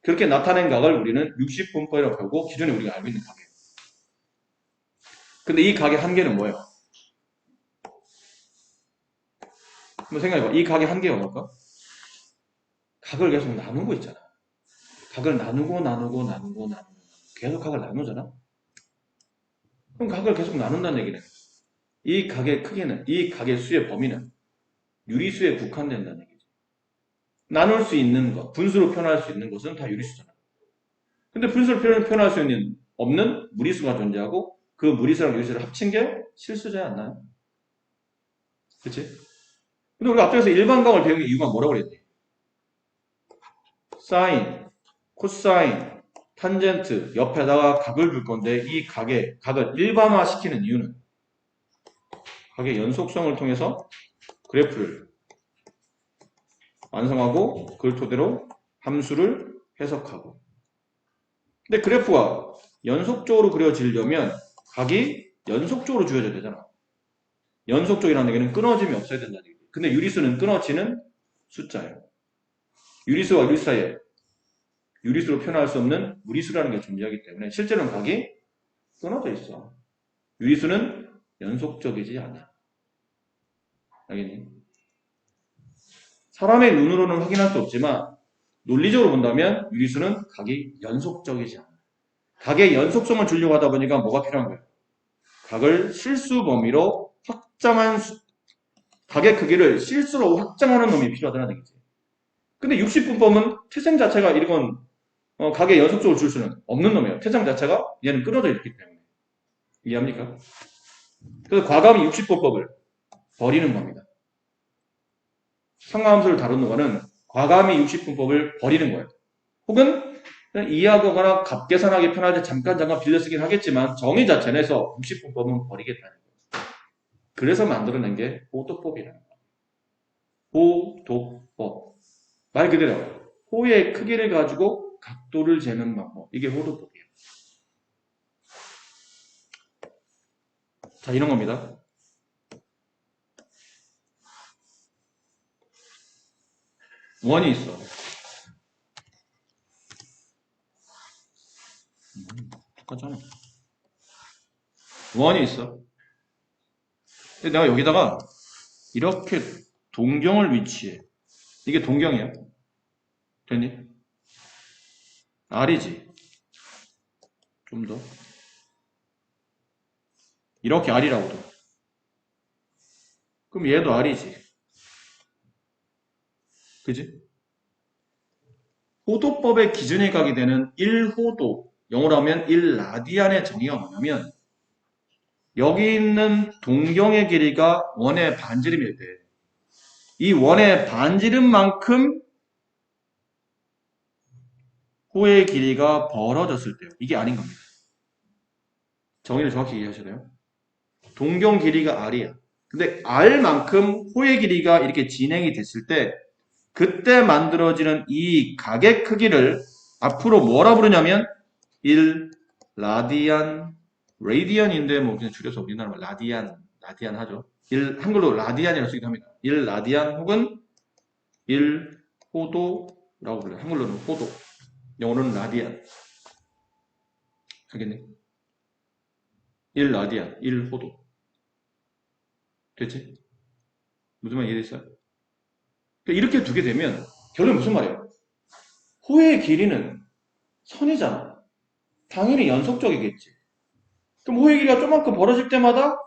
그렇게 나타낸 각을 우리는 60분법이라고 하고 기존에 우리가 알고 있는 각이에요. 근데 이 각의 한계는 뭐예요? 한번 생각해봐. 이 각의 한계가 뭘까? 각을 계속 나누고 있잖아. 각을 나누고 계속 각을 나누잖아. 그럼 각을 계속 나눈다는 얘기는 이 각의 크기는, 이 각의 수의 범위는 유리수에 국한된다는 얘기지. 나눌 수 있는 것, 분수로 표현할 수 있는 것은 다 유리수잖아. 근데 분수로 표현할 수 있는 없는 무리수가 존재하고 그 무리수랑 유리수를 합친 게 실수지 않나요? 그치? 근데 우리가 앞에서 일반각을 배운 이유가 뭐라고 그랬지? 사인, 코사인, 탄젠트 옆에다가 각을 줄 건데 이 각을 일반화시키는 이유는 각의 연속성을 통해서 그래프를 완성하고 그걸 토대로 함수를 해석하고. 근데 그래프가 연속적으로 그려지려면 각이 연속적으로 주어져야 되잖아. 연속적이라는 얘기는 끊어짐이 없어야 된다는 얘기지. 근데 유리수는 끊어지는 숫자예요. 유리수와 유리수 사이에 유리수로 표현할 수 없는 무리수라는 게 존재하기 때문에 실제로는 각이 끊어져 있어. 유리수는 연속적이지 않아. 알겠니? 사람의 눈으로는 확인할 수 없지만 논리적으로 본다면 유리수는 각이 연속적이지 않아. 각의 연속성을 주려고 하다 보니까 뭐가 필요한 거예요? 각을 실수 범위로 확장한 각의 크기를 실수로 확장하는 놈이 필요하다는 얘기지. 근데 60분법은 태생 자체가 이건 각의 연속적으로 줄 수는 없는 놈이에요. 태생 자체가 얘는 끊어져 있기 때문에. 이해합니까? 그래서 과감히 60분법을 버리는 겁니다. 상하함수를 다루는 거는 과감히 60분법을 버리는 거예요. 혹은 이해하거나 값계산하기 편하게 잠깐 빌려 쓰긴 하겠지만 정의 자체에서 60분법은 버리겠다는 거예요. 그래서 만들어낸 게 호도법이라는 거예요. 호도법. 말 그대로 호의 크기를 가지고 각도를 재는 방법. 이게 호도법이에요. 자, 이런 겁니다. 원이 있어. 똑같잖아. 원이 있어. 근데 내가 여기다가 이렇게 동경을 위치해. 이게 동경이야. 됐니? R이지. 좀 더. 이렇게 R이라고 둬. 그럼 얘도 R이지. 그지? 호도법의 기준에 가게 되는 1호도, 영어로 하면 1라디안의 정의가 뭐냐면 여기 있는 동경의 길이가 원의 반지름일 때 이 원의 반지름만큼 호의 길이가 벌어졌을 때요. 이게 아닌 겁니다. 정의를 정확히 이해하셔야 돼요. 동경 길이가 R이야. 근데 R만큼 호의 길이가 이렇게 진행이 됐을 때 그때 만들어지는 이 각의 크기를 앞으로 뭐라 부르냐면 1 라디안 레디안인데 뭐 그냥 줄여서 우리나라 라디안 하죠. 한글로 라디안이라고 쓰기도 합니다. 1 라디안 혹은 1 호도라고 불러요. 한글로는 호도, 영어로는 라디안. 알겠니? 1 라디안, 1 호도. 됐지? 무슨 말 이해됐어요? 이렇게 두게 되면 결론은 무슨 말이에요? 호의 길이는 선이잖아. 당연히 연속적이겠지. 그럼 호의 길이가 조금만큼 벌어질 때마다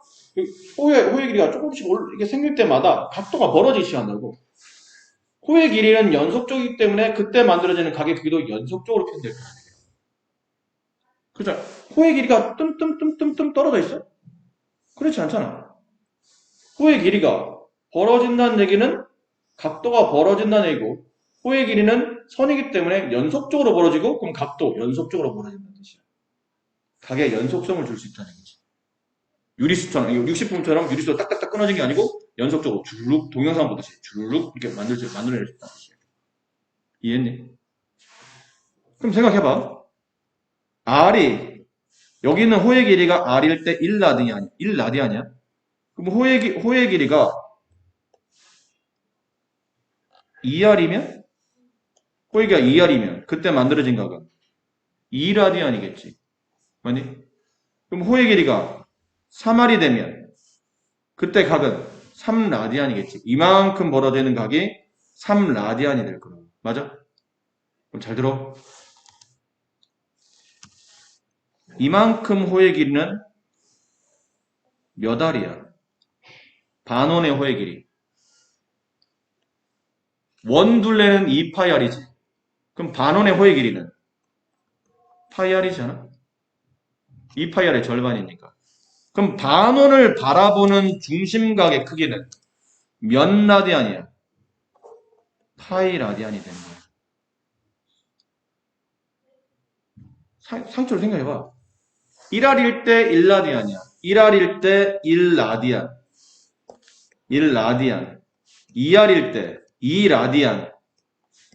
호의 길이가 조금씩 이게 생길 때마다 각도가 벌어지기 시작한다고. 호의 길이는 연속적이기 때문에 그때 만들어지는 각의 크기도 연속적으로 표현될 거야. 그죠? 호의 길이가 뜸뜸뜸뜸뜸 떨어져 있어? 그렇지 않잖아. 호의 길이가 벌어진다는 얘기는 각도가 벌어진다는 얘기고 호의 길이는 선이기 때문에 연속적으로 벌어지고 그럼 각도 연속적으로 벌어진다는 뜻이야. 각의 연속성을 줄 수 있다는 얘기지. 유리수처럼 60분처럼 유리수가 딱딱딱 끊어진 게 아니고 연속적으로 주르륵 동영상 보듯이 주르륵 이렇게 만들어낼 수 있다는 뜻이야. 이해했니? 그럼 생각해봐. R이 여기 있는 호의 길이가 R일 때 1라디안이야. 그럼 호의 길이가 2R이면 호의 길이가 2R이면 그때 만들어진 각은 2라디안이겠지. 맞니? 그럼 호의 길이가 3R이 되면 그때 각은 3라디안이겠지. 이만큼 벌어지는 각이 3라디안이 될 거라고. 맞아? 그럼 잘 들어. 이만큼 호의 길이는 몇 R이야? 반원의 호의 길이. 원둘레는 2파이R이지. 그럼 반원의 호의 길이는 파이R이잖아. 2파이R의 절반이니까. 그럼 반원을 바라보는 중심각의 크기는 몇 라디안이야? 파이 라디안이 되는 거야. 상처로 생각해봐. 1R일 때 1라디안이야. 1R일 때 1라디안. 1라디안. 2R일 때 2라디안.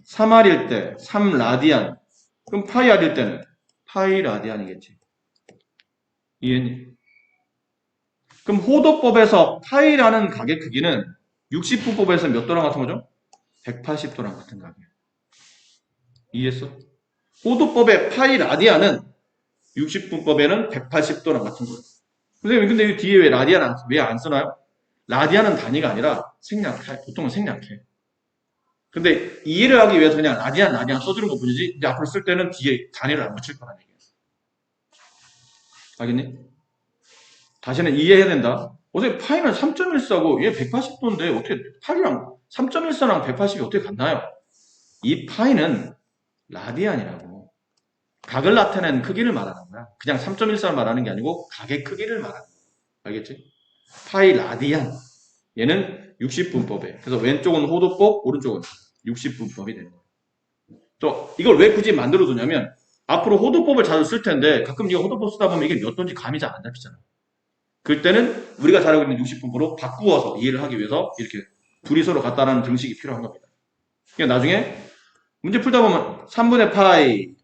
3R일 때 3라디안. 그럼 파이 R일 때는 파이 라디안이겠지. 이해했니? 그럼 호도법에서 파이라는 각의 크기는 60분법에서 몇 도랑 같은 거죠? 180도랑 같은 각이야. 이해했어? 호도법의 파이 라디안은 60분법에는 180도랑 같은 거예요. 선생님, 근데 이 뒤에 왜 라디안 왜 안 쓰나요? 라디안은 단위가 아니라 생략해. 보통은 생략해. 근데 이해를 하기 위해서 그냥 라디안 써주는 것 뿐이지, 이제 앞으로 쓸 때는 뒤에 단위를 안 붙일 거라는 얘기예요. 알겠니? 다시는 이해해야 된다. 어떻게 파이는 3.14고 얘 180도인데 어떻게 파이랑 3.14랑 180이 어떻게 같나요? 이 파이는 라디안이라고. 각을 나타내는 크기를 말하는 거야. 그냥 3.14를 말하는 게 아니고 각의 크기를 말하는 거야. 알겠지? 파이 라디안. 얘는 60분법이에요. 그래서 왼쪽은 호도법, 오른쪽은 60분법이 되는 거예요. 또 이걸 왜 굳이 만들어두냐면 앞으로 호도법을 자주 쓸 텐데 가끔 네가 호도법 쓰다 보면 이게 몇 도인지 감이 잘 안 잡히잖아. 그때는 우리가 잘 알고 있는 60분법으로 바꾸어서 이해를 하기 위해서 이렇게 둘이 서로 같다라는 등식이 필요한 겁니다. 그러니까 나중에 문제 풀다 보면 3분의 파이,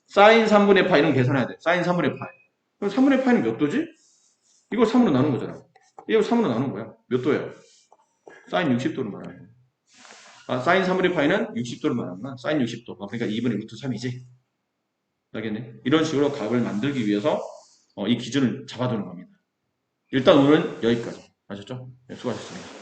사인 3분의 파이 이런 거 계산해야 돼. 사인 3분의 파이. 그럼 3분의 파이는 몇 도지? 이걸 3으로 나눈 거잖아. 이걸 3으로 나눈 거야. 몇 도예요? 사인 60도를 말하는 거야. 아, 사인 3분의 파이는 60도를 말하는구나. 사인 60도. 그러니까 2분의 루트 3이지. 알겠네? 이런 식으로 값을 만들기 위해서 이 기준을 잡아두는 겁니다. 일단 오늘은 여기까지. 아셨죠? 네, 수고하셨습니다.